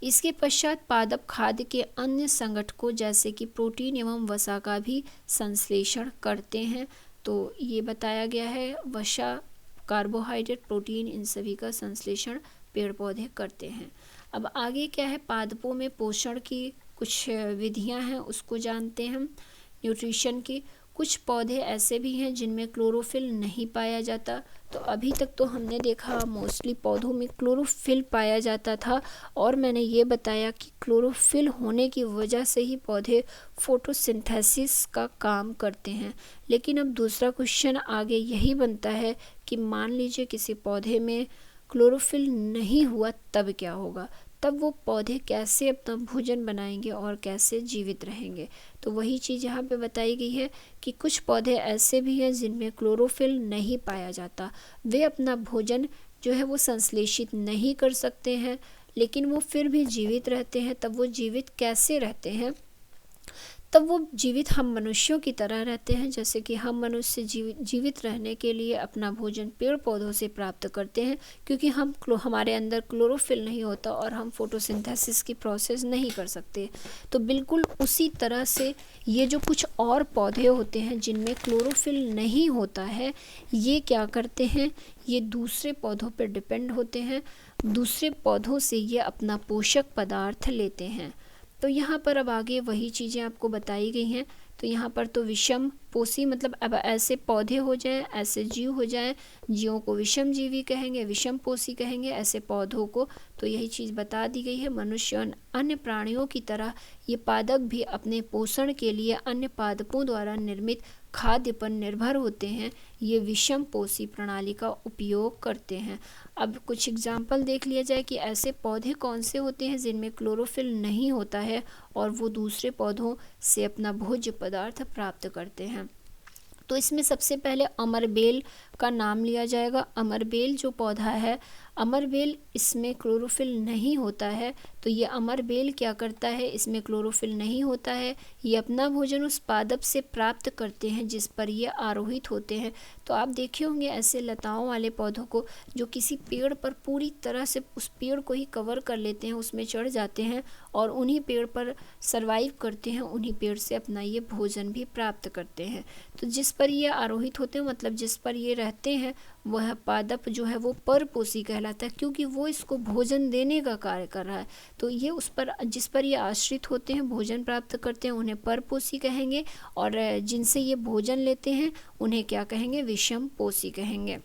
इसके पश्चात पादप खाद्य के अन्य संगठकों जैसे कि प्रोटीन एवं वसा का भी संश्लेषण करते हैं। तो ये बताया गया है, वसा, कार्बोहाइड्रेट, प्रोटीन, इन सभी का संश्लेषण पेड़ पौधे करते हैं। अब आगे क्या है, पादपों में पोषण की कुछ विधियां हैं, उसको जानते हैं हम। न्यूट्रिशन की, कुछ पौधे ऐसे भी हैं जिनमें क्लोरोफिल नहीं पाया जाता। तो अभी तक तो हमने देखा मोस्टली पौधों में क्लोरोफिल पाया जाता था, और मैंने ये बताया कि क्लोरोफिल होने की वजह से ही पौधे फोटोसिंथेसिस का काम करते हैं। लेकिन अब दूसरा क्वेश्चन आगे यही बनता है कि मान लीजिए किसी पौधे में क्लोरोफिल नहीं हुआ, तब क्या होगा, तब वो पौधे कैसे अपना भोजन बनाएंगे और कैसे जीवित रहेंगे। तो वही चीज़ यहाँ पे बताई गई है कि कुछ पौधे ऐसे भी हैं जिनमें क्लोरोफिल नहीं पाया जाता, वे अपना भोजन जो है वो संश्लेषित नहीं कर सकते हैं, लेकिन वो फिर भी जीवित रहते हैं। तब वो जीवित कैसे रहते हैं, तब वो जीवित हम मनुष्यों की तरह रहते हैं। जैसे कि हम मनुष्य जीवित रहने के लिए अपना भोजन पेड़ पौधों से प्राप्त करते हैं, क्योंकि हमारे अंदर क्लोरोफिल नहीं होता और हम फोटोसिंथेसिस की प्रोसेस नहीं कर सकते। तो बिल्कुल उसी तरह से ये जो कुछ और पौधे होते हैं जिनमें क्लोरोफिल नहीं होता है, ये क्या करते हैं, ये दूसरे पौधों पर डिपेंड होते हैं, दूसरे पौधों से ये अपना पोषक पदार्थ लेते हैं। तो यहाँ पर अब आगे वही चीज़ें आपको बताई गई हैं। तो यहाँ पर तो विषम पोषी, मतलब अब ऐसे पौधे हो जाएं, ऐसे जीव हो जाएं, जीवों को विषम जीवी कहेंगे, विषम पोषी कहेंगे, ऐसे पौधों को। तो यही चीज़ बता दी गई है। मनुष्य और अन्य प्राणियों की तरह ये पादप भी अपने पोषण के लिए अन्य पादपों द्वारा निर्मित खाद्य पर निर्भर होते हैं। ये विषम पोषी प्रणाली का उपयोग करते हैं। अब कुछ एग्जाम्पल देख लिया जाए कि ऐसे पौधे कौन से होते हैं जिनमें क्लोरोफिल नहीं होता है और वो दूसरे पौधों से अपना भोज्य पदार्थ प्राप्त करते हैं। तो इसमें सबसे पहले अमरबेल का नाम लिया जाएगा। अमरबेल जो पौधा है, अमरबेल, इसमें क्लोरोफिल नहीं होता है। तो ये अमरबेल क्या करता है, इसमें क्लोरोफिल नहीं होता है, ये अपना भोजन उस पादप से प्राप्त करते हैं जिस पर ये आरोहित होते हैं। तो आप देखे होंगे ऐसे लताओं वाले पौधों को जो किसी पेड़ पर पूरी तरह से उस पेड़ को ही कवर कर लेते हैं, उसमें चढ़ जाते हैं और उन्हीं पेड़ पर सरवाइव करते हैं, उन्हीं पेड़ से अपना ये भोजन भी प्राप्त करते हैं। तो जिस पर ये आरोहित होते हैं, मतलब जिस पर ये रहते हैं वह पादप जो है वो परपोषी कहलाता है, क्योंकि वो इसको भोजन देने का कार्य कर रहा है। तो ये उस पर जिस पर ये आश्रित होते हैं, भोजन प्राप्त करते हैं, उन्हें परपोषी कहेंगे, और जिनसे ये भोजन लेते हैं उन्हें क्या कहेंगे, विषमपोषी कहेंगे।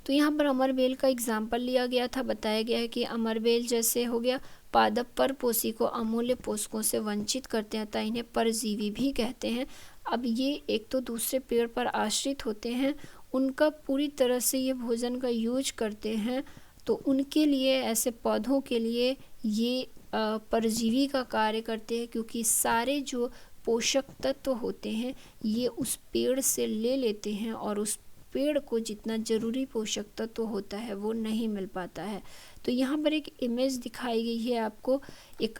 तो यहाँ पर अमरबेल का एग्जाम्पल लिया गया था, बताया गया है कि अमरबेल जैसे हो गया पादप परपोषी को अमूल्य पोषकों से वंचित करते हैं, अतः इन्हें परजीवी भी कहते हैं। अब ये एक तो दूसरे पेड़ पर आश्रित होते हैं, उनका पूरी तरह से ये भोजन का यूज करते हैं, तो उनके लिए, ऐसे पौधों के लिए ये परजीवी का कार्य करते हैं, क्योंकि सारे जो पोषक तत्व होते हैं ये उस पेड़ से ले लेते हैं, और उस पेड़ को जितना जरूरी पोषक तत्व होता है वो नहीं मिल पाता है। तो यहाँ पर एक इमेज दिखाई गई है आपको, एक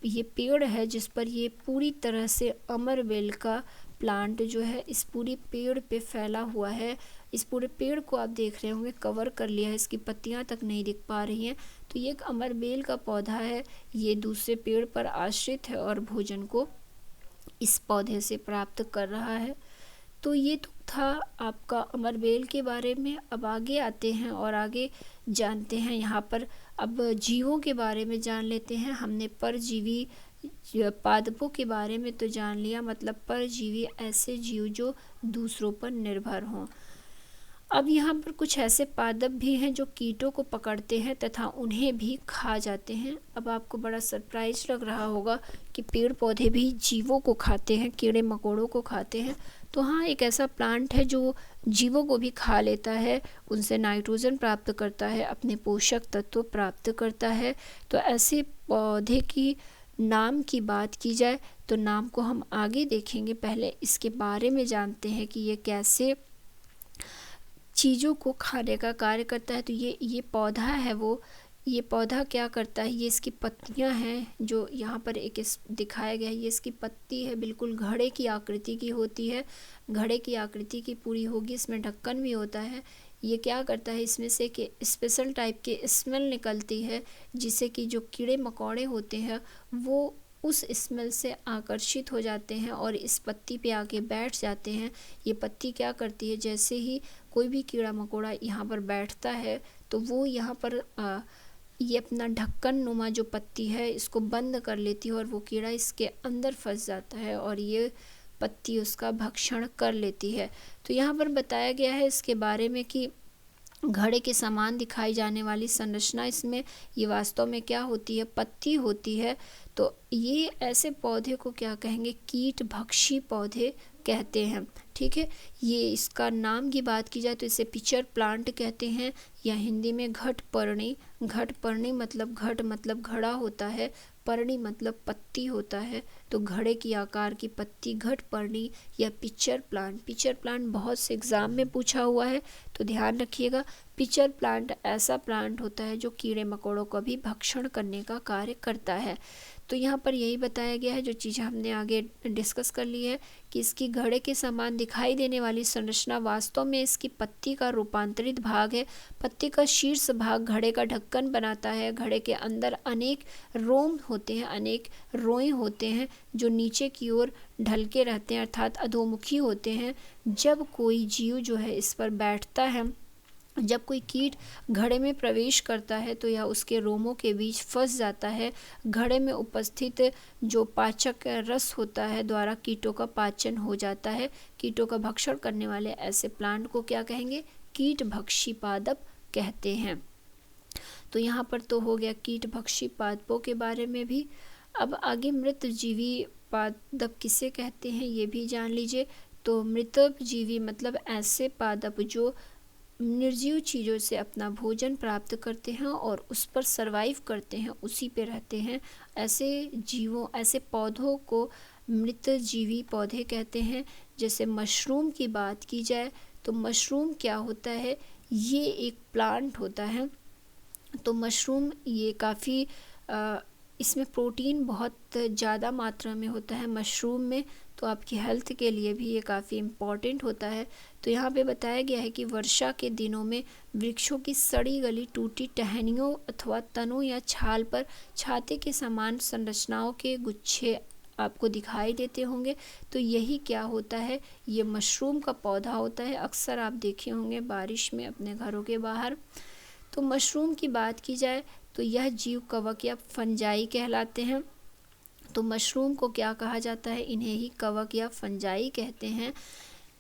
ये पेड़ है जिस पर ये पूरी तरह से अमरबेल का प्लांट जो है इस पूरी पेड़ पे फैला हुआ है। इस पूरे पेड़ को आप देख रहे होंगे कवर कर लिया है, इसकी पत्तियां तक नहीं दिख पा रही हैं। तो ये एक अमरबेल का पौधा है, ये दूसरे पेड़ पर आश्रित है और भोजन को इस पौधे से प्राप्त कर रहा है। तो ये तो था आपका अमरबेल के बारे में। अब आगे आते हैं और आगे जानते हैं यहाँ पर, अब जीवों के बारे में जान लेते हैं। हमने परजीवी पादपों के बारे में तो जान लिया, मतलब परजीवी ऐसे जीव जो दूसरों पर निर्भर हों। अब यहाँ पर कुछ ऐसे पादप भी हैं जो कीटों को पकड़ते हैं तथा उन्हें भी खा जाते हैं। अब आपको बड़ा सरप्राइज लग रहा होगा कि पेड़ पौधे भी जीवों को खाते हैं, कीड़े मकोड़ों को खाते हैं। तो हाँ, एक ऐसा प्लांट है जो जीवों को भी खा लेता है, उनसे नाइट्रोजन प्राप्त करता है, अपने पोषक तत्व प्राप्त करता है। तो ऐसे पौधे की नाम की बात की जाए तो नाम को हम आगे देखेंगे, पहले इसके बारे में जानते हैं कि ये कैसे चीज़ों को खाने का कार्य करता है। तो ये पौधा है वो, ये पौधा क्या करता है, ये इसकी पत्तियां हैं जो यहाँ पर एक दिखाया गया है। ये इसकी पत्ती है, बिल्कुल घड़े की आकृति की होती है, घड़े की आकृति की पूरी होगी, इसमें ढक्कन भी होता है। ये क्या करता है, इसमें से कि स्पेशल टाइप की स्मेल निकलती है, जिससे कि जो कीड़े मकोड़े होते हैं वो उस स्मेल से आकर्षित हो जाते हैं और इस पत्ती पे आके बैठ जाते हैं। ये पत्ती क्या करती है, जैसे ही कोई भी कीड़ा मकोड़ा यहाँ पर बैठता है तो वो यहाँ पर ये अपना ढक्कन नुमा जो पत्ती है इसको बंद कर लेती है और वो कीड़ा इसके अंदर फंस जाता है और ये पत्ती उसका भक्षण कर लेती है। तो यहाँ पर बताया गया है इसके बारे में कि घड़े के समान दिखाई जाने वाली संरचना इसमें, ये वास्तव में क्या होती है, पत्ती होती है। तो ये ऐसे पौधे को क्या कहेंगे, कीट भक्षी पौधे कहते हैं। ठीक है, ये इसका नाम की बात की जाए तो इसे पिचर प्लांट कहते हैं, या हिंदी में घटपर्णी। घटपर्णी मतलब घट मतलब घड़ा होता है, पर्णी मतलब पत्ती होता है, तो घड़े की आकार की पत्ती घटपर्णी या पिचर प्लांट। पिचर प्लांट बहुत से एग्जाम में पूछा हुआ है, तो ध्यान रखिएगा। पिचर प्लांट ऐसा प्लांट होता है जो कीड़े मकोड़ों का भी भक्षण करने का कार्य करता है। तो यहाँ पर यही बताया गया है, जो चीज़ हमने आगे डिस्कस कर ली है, कि इसकी घड़े के समान दिखाई देने वाली संरचना वास्तव में इसकी पत्ती का रूपांतरित भाग है। पत्ती का शीर्ष भाग घड़े का ढक्कन बनाता है। घड़े के अंदर अनेक रोम होते हैं, अनेक रोए होते हैं जो नीचे की ओर ढलके रहते हैं, अर्थात अधोमुखी होते हैं। जब कोई जीव जो है इस पर बैठता है, जब कोई कीट घड़े में प्रवेश करता है तो यह उसके रोमों के बीच फंस जाता है। घड़े में उपस्थित जो पाचक रस होता है द्वारा कीटों का पाचन हो जाता है। कीटों का भक्षण करने वाले ऐसे प्लांट को क्या कहेंगे, कीट भक्षी पादप कहते हैं। तो यहाँ पर तो हो गया कीट भक्षी पादपों के बारे में भी। अब आगे मृत जीवी पादप किसे कहते हैं ये भी जान लीजिए। तो मृत जीवी मतलब ऐसे पादप जो निर्जीव चीज़ों से अपना भोजन प्राप्त करते हैं और उस पर सरवाइव करते हैं, उसी पे रहते हैं। ऐसे जीवों, ऐसे पौधों को मृत जीवी पौधे कहते हैं। जैसे मशरूम की बात की जाए तो मशरूम क्या होता है, ये एक प्लांट होता है। तो मशरूम ये काफ़ी इसमें प्रोटीन बहुत ज़्यादा मात्रा में होता है मशरूम में, तो आपकी हेल्थ के लिए भी ये काफ़ी इम्पॉर्टेंट होता है। तो यहाँ पे बताया गया है कि वर्षा के दिनों में वृक्षों की सड़ी गली टूटी टहनियों अथवा तनों या छाल पर छाते के समान संरचनाओं के गुच्छे आपको दिखाई देते होंगे। तो यही क्या होता है, ये मशरूम का पौधा होता है। अक्सर आप देखे होंगे बारिश में अपने घरों के बाहर। तो मशरूम की बात की जाए तो यह जीव कवक या फंजाई कहलाते हैं। तो मशरूम को क्या कहा जाता है, इन्हें ही कवक या फंजाई कहते हैं।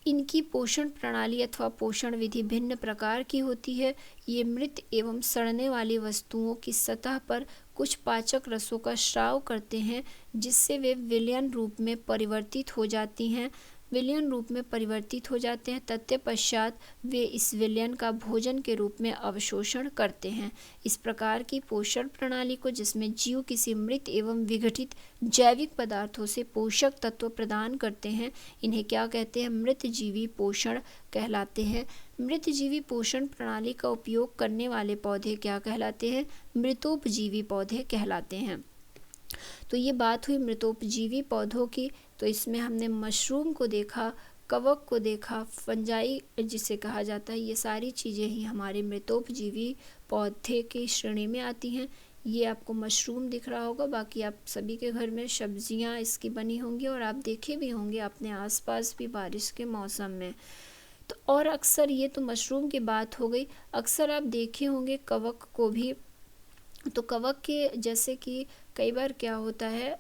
इनकी पोषण प्रणाली अथवा पोषण विधि भिन्न प्रकार की होती है। ये मृत एवं सड़ने वाली वस्तुओं की सतह पर कुछ पाचक रसों का स्राव करते हैं, जिससे वे विलयन रूप में परिवर्तित हो जाती हैं। विलयन रूप में परिवर्तित हो जाते हैं, तत्पश्चात वे इस विलयन का भोजन के रूप में अवशोषण करते हैं। इस प्रकार की पोषण प्रणाली को, जिसमें जीव किसी मृत एवं विघटित जैविक पदार्थों से पोषक तत्व प्रदान करते हैं, इन्हें क्या कहते हैं, मृतजीवी पोषण कहलाते हैं। मृतजीवी पोषण प्रणाली का उपयोग करने वाले पौधे क्या कहलाते हैं, मृतोपजीवी पौधे कहलाते हैं। तो ये बात हुई मृतोपजीवी पौधों की। तो इसमें हमने मशरूम को देखा, कवक को देखा, फंजाई जिसे कहा जाता है, ये सारी चीज़ें ही हमारे मृतोपजीवी पौधे की श्रेणी में आती हैं। ये आपको मशरूम दिख रहा होगा, बाकी आप सभी के घर में सब्जियां इसकी बनी होंगी और आप देखे भी होंगे अपने आसपास भी बारिश के मौसम में। तो और अक्सर ये तो मशरूम की बात हो गई, अक्सर आप देखे होंगे कवक को भी। तो कवक के जैसे कि कई बार क्या होता है,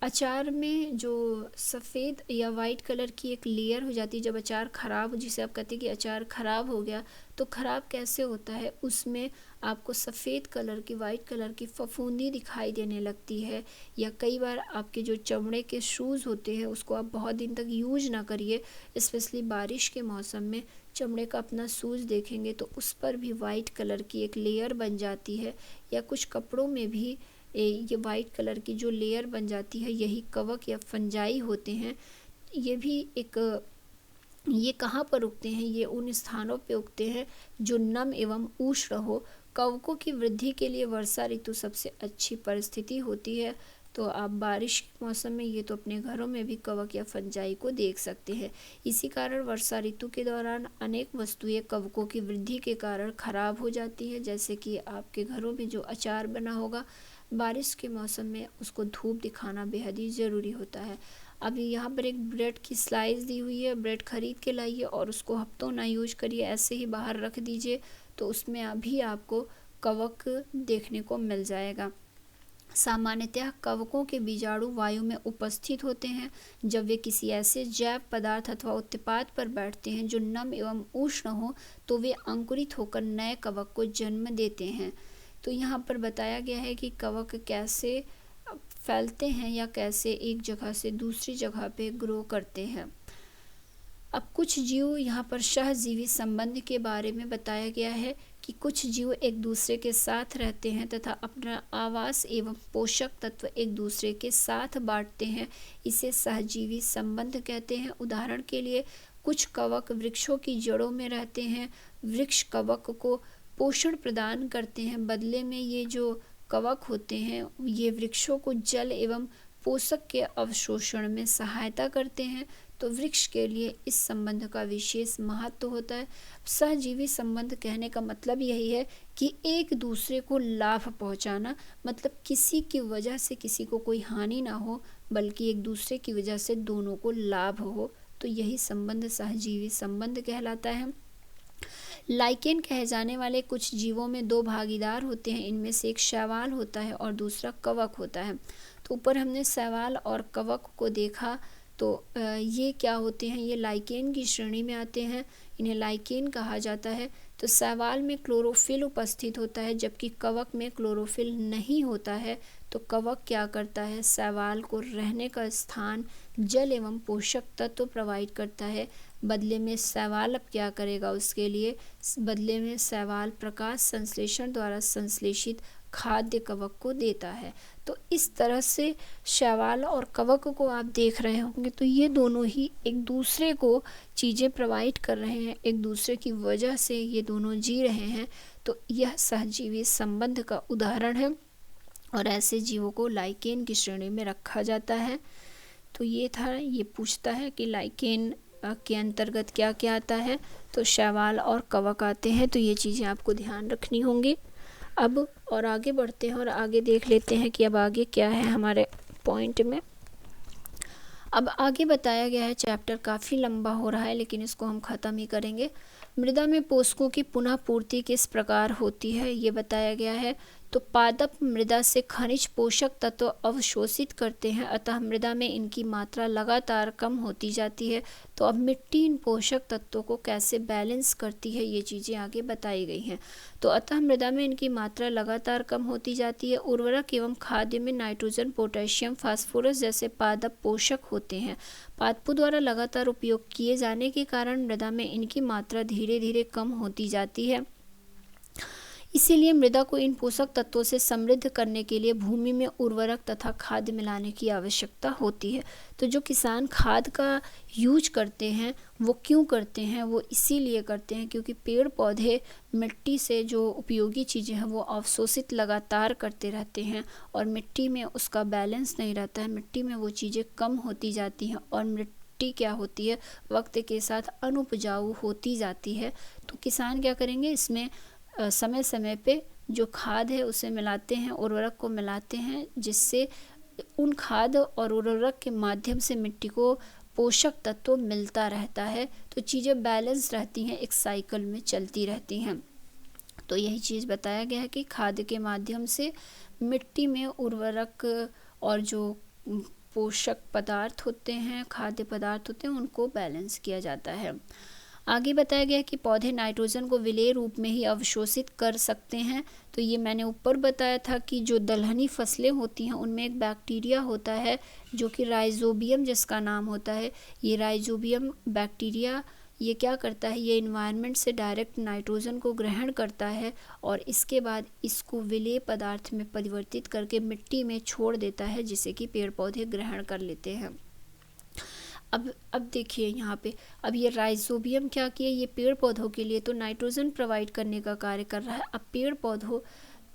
अचार में जो सफ़ेद या वाइट कलर की एक लेयर हो जाती है, जब अचार ख़राब, जिसे आप कहते हैं कि अचार ख़राब हो गया, तो ख़राब कैसे होता है, उसमें आपको सफ़ेद कलर की, वाइट कलर की फफूंदी दिखाई देने लगती है। या कई बार आपके जो चमड़े के शूज़ होते हैं उसको आप बहुत दिन तक यूज ना करिए, स्पेशली बारिश के मौसम में चमड़े का अपना शूज़ देखेंगे तो उस पर भी वाइट कलर की एक लेयर बन जाती है। या कुछ कपड़ों में भी ये वाइट कलर की जो लेयर बन जाती है, यही कवक या फंजाई होते हैं। ये भी एक, ये कहाँ पर उगते हैं, ये उन स्थानों पे उगते हैं जो नम एवं उष्ण हो। कवकों की वृद्धि के लिए वर्षा ऋतु सबसे अच्छी परिस्थिति होती है। तो आप बारिश के मौसम में ये तो अपने घरों में भी कवक या फंजाई को देख सकते हैं। इसी कारण वर्षा ऋतु के दौरान अनेक वस्तुएं कवकों की वृद्धि के कारण खराब हो जाती हैं। जैसे कि आपके घरों में जो अचार बना होगा, बारिश के मौसम में उसको धूप दिखाना बेहद ही ज़रूरी होता है। अभी यहाँ पर एक ब्रेड की स्लाइस दी हुई है, ब्रेड खरीद के लाइए और उसको हफ्तों ना यूज करिए, ऐसे ही बाहर रख दीजिए, तो उसमें अभी आपको कवक देखने को मिल जाएगा। सामान्यतः कवकों के बीजाणु वायु में उपस्थित होते हैं। जब वे किसी ऐसे जैव पदार्थ अथवा उत्पाद पर बैठते हैं जो नम एवं उष्ण हो, तो वे अंकुरित होकर नए कवक को जन्म देते हैं। तो यहाँ पर बताया गया है कि कवक कैसे फैलते हैं या कैसे एक जगह से दूसरी जगह पे ग्रो करते हैं। अब कुछ जीव, यहाँ पर सहजीवी संबंध के बारे में बताया गया है कि कुछ जीव एक दूसरे के साथ रहते हैं तथा अपना आवास एवं पोषक तत्व एक दूसरे के साथ बांटते हैं। इसे सहजीवी संबंध कहते हैं। उदाहरण के लिए कुछ कवक वृक्षों की जड़ों में रहते हैं। वृक्ष कवक को पोषण प्रदान करते हैं। बदले में ये जो कवक होते हैं ये वृक्षों को जल एवं पोषक के अवशोषण में सहायता करते हैं। तो वृक्ष के लिए इस संबंध का विशेष महत्व होता है। सहजीवी संबंध कहने का मतलब यही है कि एक दूसरे को लाभ पहुंचाना, मतलब किसी की वजह से किसी को कोई हानि ना हो, बल्कि एक दूसरे की वजह से दोनों को लाभ हो। तो यही संबंध सहजीवी संबंध कहलाता है। लाइकेन कहे जाने वाले कुछ जीवों में दो भागीदार होते हैं। इनमें से एक शैवाल होता है और दूसरा कवक होता है। तो ऊपर हमने शैवाल और कवक को देखा। तो ये क्या होते हैं, ये लाइकेन की श्रेणी में आते हैं, इन्हें लाइकेन कहा जाता है। तो शैवाल में क्लोरोफिल उपस्थित होता है जबकि कवक में क्लोरोफिल नहीं होता है। तो कवक क्या करता है, शैवाल को रहने का स्थान, जल एवं पोषक तत्व प्रोवाइड करता है। बदले में शैवाल अब क्या करेगा, उसके लिए बदले में शैवाल प्रकाश संश्लेषण द्वारा संश्लेषित खाद्य कवक को देता है। तो इस तरह से शैवाल और कवक को आप देख रहे होंगे। तो ये दोनों ही एक दूसरे को चीज़ें प्रोवाइड कर रहे हैं, एक दूसरे की वजह से ये दोनों जी रहे हैं। तो यह सहजीवी संबंध का उदाहरण है और ऐसे जीवों को लाइकेन की श्रेणी में रखा जाता है। तो ये था, ये पूछता है कि लाइकेन के अंतर्गत क्या क्या आता है। तो शैवाल और कवक आते हैं। तो ये चीज़ें आपको ध्यान रखनी होंगी। अब और आगे बढ़ते हैं और आगे देख लेते हैं कि अब आगे क्या है हमारे पॉइंट में। अब आगे बताया गया है, चैप्टर काफ़ी लंबा हो रहा है लेकिन इसको हम ख़त्म ही करेंगे। मृदा में पोषकों की पुनः पूर्ति किस प्रकार होती है ये बताया गया है। तो पादप मृदा से खनिज पोषक तत्व अवशोषित करते हैं, अतः मृदा में इनकी मात्रा लगातार कम होती जाती है। तो अब मिट्टी इन पोषक तत्वों को कैसे बैलेंस करती है ये चीज़ें आगे बताई गई हैं। तो अतः मृदा में इनकी मात्रा लगातार कम होती जाती है। उर्वरक एवं खाद्य में नाइट्रोजन, पोटेशियम, फास्फोरस जैसे पादप पोषक होते हैं। पादपों द्वारा लगातार उपयोग किए जाने के कारण मृदा में इनकी मात्रा धीरे धीरे कम होती जाती है। इसीलिए मृदा को इन पोषक तत्वों से समृद्ध करने के लिए भूमि में उर्वरक तथा खाद मिलाने की आवश्यकता होती है। तो जो किसान खाद का यूज करते हैं वो क्यों करते हैं, वो इसीलिए करते हैं क्योंकि पेड़ पौधे मिट्टी से जो उपयोगी चीज़ें हैं वो अवशोषित लगातार करते रहते हैं और मिट्टी में उसका बैलेंस नहीं रहता है, मिट्टी में वो चीज़ें कम होती जाती हैं और मिट्टी क्या होती है, वक्त के साथ अनुपजाऊ होती जाती है। तो किसान क्या करेंगे, इसमें समय समय पे जो खाद है उसे मिलाते हैं, उर्वरक को मिलाते हैं, जिससे उन खाद और उर्वरक के माध्यम से मिट्टी को पोषक तत्व मिलता रहता है। तो चीज़ें बैलेंस रहती हैं, एक साइकिल में चलती रहती हैं। तो यही चीज़ बताया गया है कि खाद के माध्यम से मिट्टी में उर्वरक और जो पोषक पदार्थ होते हैं, खाद्य पदार्थ होते हैं, उनको बैलेंस किया जाता है। आगे बताया गया कि पौधे नाइट्रोजन को विलेय रूप में ही अवशोषित कर सकते हैं। तो ये मैंने ऊपर बताया था कि जो दलहनी फसलें होती हैं उनमें एक बैक्टीरिया होता है जो कि राइजोबियम जिसका नाम होता है। ये राइजोबियम बैक्टीरिया ये क्या करता है, ये इन्वायरमेंट से डायरेक्ट नाइट्रोजन को ग्रहण करता है और इसके बाद इसको विलेय पदार्थ में परिवर्तित करके मिट्टी में छोड़ देता है, जिसे कि पेड़ पौधे ग्रहण कर लेते हैं। अब देखिए यहाँ पे, अब ये राइजोबियम क्या किया, ये पेड़ पौधों के लिए तो नाइट्रोजन प्रोवाइड करने का कार्य कर रहा है। अब पेड़ पौधों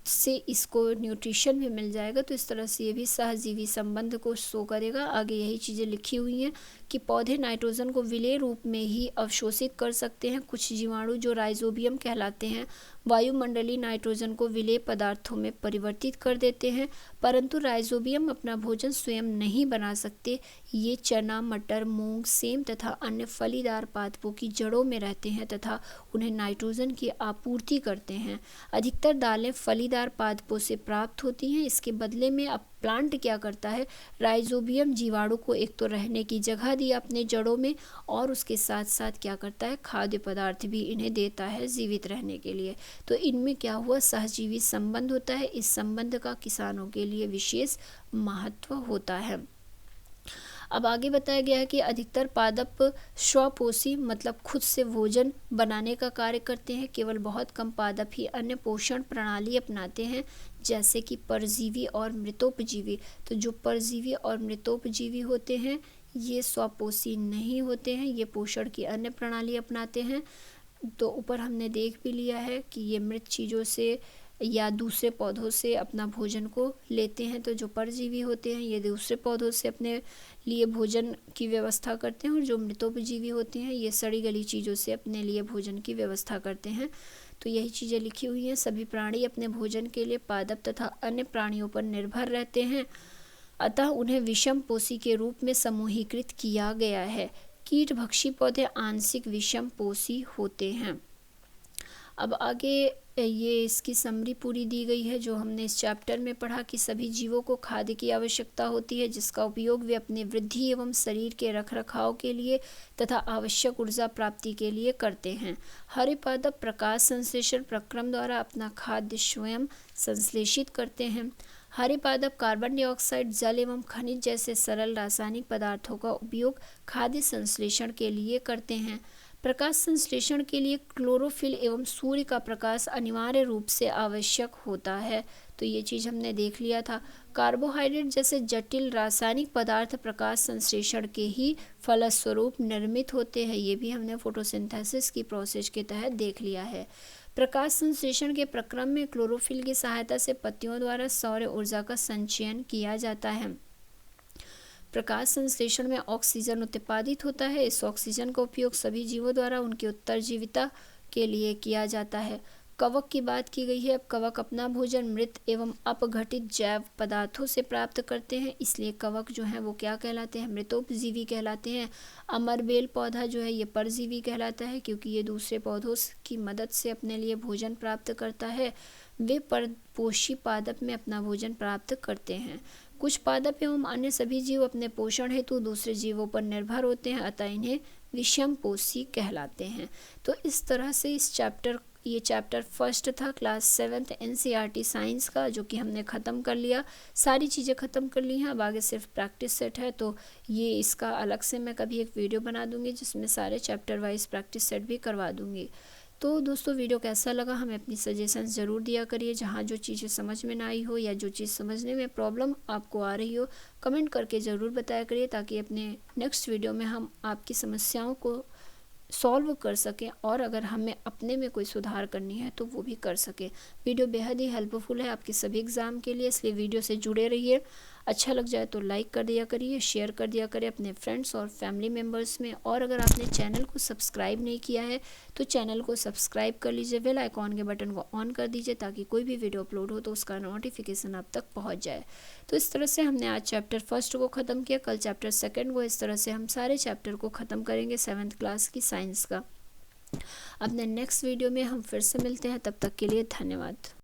से इसको न्यूट्रिशन भी मिल जाएगा, तो इस तरह से ये भी सहजीवी संबंध को शो करेगा। आगे यही चीज़ें लिखी हुई हैं कि पौधे नाइट्रोजन को विलेय रूप में ही अवशोषित कर सकते हैं। कुछ जीवाणु जो राइजोबियम कहलाते हैं वायुमंडलीय नाइट्रोजन को विलेय पदार्थों में परिवर्तित कर देते हैं, परंतु राइजोबियम अपना भोजन स्वयं नहीं बना सकते। ये चना, मटर, मूंग, सेम तथा अन्य फलीदार पादपों की जड़ों में रहते हैं तथा उन्हें नाइट्रोजन की आपूर्ति करते हैं। अधिकतर दालें फलीदार पादपों से प्राप्त होती हैं। इसके बदले में अब प्लांट क्या करता है, राइजोबियम जीवाणु को एक तो रहने की जगह दी अपने जड़ों में और उसके साथ साथ क्या करता है, खाद्य पदार्थ भी इन्हें देता है जीवित रहने के लिए। तो इनमें क्या हुआ, सहजीवी संबंध होता है। इस संबंध का किसानों के लिए विशेष महत्व होता है। अब आगे बताया गया है कि अधिकतर पादप स्वपोषी मतलब खुद से भोजन बनाने का कार्य करते हैं। केवल बहुत कम पादप ही अन्य पोषण प्रणाली अपनाते हैं, जैसे कि परजीवी और मृतोपजीवी। तो जो परजीवी और मृतोपजीवी होते हैं ये स्वपोषी नहीं होते हैं, ये पोषण की अन्य प्रणाली अपनाते हैं। तो ऊपर हमने देख भी लिया है कि ये मृत चीज़ों से या दूसरे पौधों से अपना भोजन को लेते हैं। तो जो परजीवी होते हैं ये दूसरे पौधों से अपने लिए भोजन की व्यवस्था करते हैं और जो मृतोपजीवी होते हैं ये सड़ी गली चीज़ों से अपने लिए भोजन की व्यवस्था करते हैं। तो यही चीज़ें लिखी हुई हैं। सभी प्राणी अपने भोजन के लिए पादप तथा अन्य प्राणियों पर निर्भर रहते हैं, अतः उन्हें विषम पोषी के रूप में समूहीकृत किया गया है। कीटभक्षी पौधे आंशिक विषम पोषी होते हैं। अब आगे ये इसकी समरी पूरी दी गई है जो हमने इस चैप्टर में पढ़ा कि सभी जीवों को खाद्य की आवश्यकता होती है, जिसका उपयोग वे अपनी वृद्धि एवं शरीर के रखरखाव के लिए तथा आवश्यक ऊर्जा प्राप्ति के लिए करते हैं। हरे पादप प्रकाश संश्लेषण प्रक्रम द्वारा अपना खाद्य स्वयं संश्लेषित करते हैं। हरे पादप कार्बन डाइऑक्साइड, जल एवं खनिज जैसे सरल रासायनिक पदार्थों का उपयोग खाद्य संश्लेषण के लिए करते हैं। प्रकाश संश्लेषण के लिए क्लोरोफिल एवं सूर्य का प्रकाश अनिवार्य रूप से आवश्यक होता है। तो ये चीज़ हमने देख लिया था। कार्बोहाइड्रेट जैसे जटिल रासायनिक पदार्थ प्रकाश संश्लेषण के ही फलस्वरूप निर्मित होते हैं। ये भी हमने फोटोसिंथेसिस की प्रोसेस के तहत देख लिया है। प्रकाश संश्लेषण के प्रक्रम में क्लोरोफिल की सहायता से पत्तियों द्वारा सौर ऊर्जा का संचयन किया जाता है। प्रकाश संश्लेषण में ऑक्सीजन उत्पादित होता है। इस ऑक्सीजन का उपयोग सभी जीवों द्वारा उनकी उत्तरजीविता के लिए किया जाता है। कवक की बात की गई है। अब कवक अपना भोजन मृत एवं अपघटित जैव पदार्थों से प्राप्त करते हैं, इसलिए कवक जो है वो क्या कहलाते हैं, मृतोपजीवी कहलाते हैं। अमरबेल पौधा जो है ये परजीवी कहलाता है, क्योंकि ये दूसरे पौधों की मदद से अपने लिए भोजन प्राप्त करता है। वे परपोषी पादप में अपना भोजन प्राप्त करते हैं। कुछ पादप एवं अन्य सभी जीव अपने पोषण हेतु दूसरे जीवों पर निर्भर होते हैं, अतः इन्हें विषमपोषी कहलाते हैं। तो इस तरह से ये चैप्टर फर्स्ट था क्लास 7th NCERT साइंस का, जो कि हमने ख़त्म कर लिया। सारी चीज़ें ख़त्म कर ली हैं, अब आगे सिर्फ प्रैक्टिस सेट है। तो ये इसका अलग से मैं कभी एक वीडियो बना दूंगी जिसमें सारे चैप्टर वाइज प्रैक्टिस सेट भी करवा दूंगी। तो दोस्तों वीडियो कैसा लगा हमें अपनी सजेशंस ज़रूर दिया करिए। जहाँ जो चीज़ें समझ में ना आई हो या जो चीज़ समझने में प्रॉब्लम आपको आ रही हो, कमेंट करके ज़रूर बताया करिए, ताकि अपने नेक्स्ट वीडियो में हम आपकी समस्याओं को सॉल्व कर सकें, और अगर हमें अपने में कोई सुधार करनी है तो वो भी कर सकें। वीडियो बेहद ही हेल्पफुल है आपके सभी एग्ज़ाम के लिए, इसलिए वीडियो से जुड़े रहिए। अच्छा लग जाए तो लाइक कर दिया करिए, शेयर कर दिया करिए अपने फ्रेंड्स और फैमिली मेम्बर्स में। और अगर आपने चैनल को सब्सक्राइब नहीं किया है तो चैनल को सब्सक्राइब कर लीजिए, बेल आइकॉन के बटन को ऑन कर दीजिए, ताकि कोई भी वीडियो अपलोड हो तो उसका नोटिफिकेशन आप तक पहुँच जाए। तो इस तरह से हमने आज चैप्टर फर्स्ट को ख़त्म किया, कल चैप्टर सेकेंड को। इस तरह से हम सारे चैप्टर को ख़त्म करेंगे 7th क्लास की साइंस का। अपने नेक्स्ट वीडियो में हम फिर से मिलते हैं, तब तक के लिए धन्यवाद।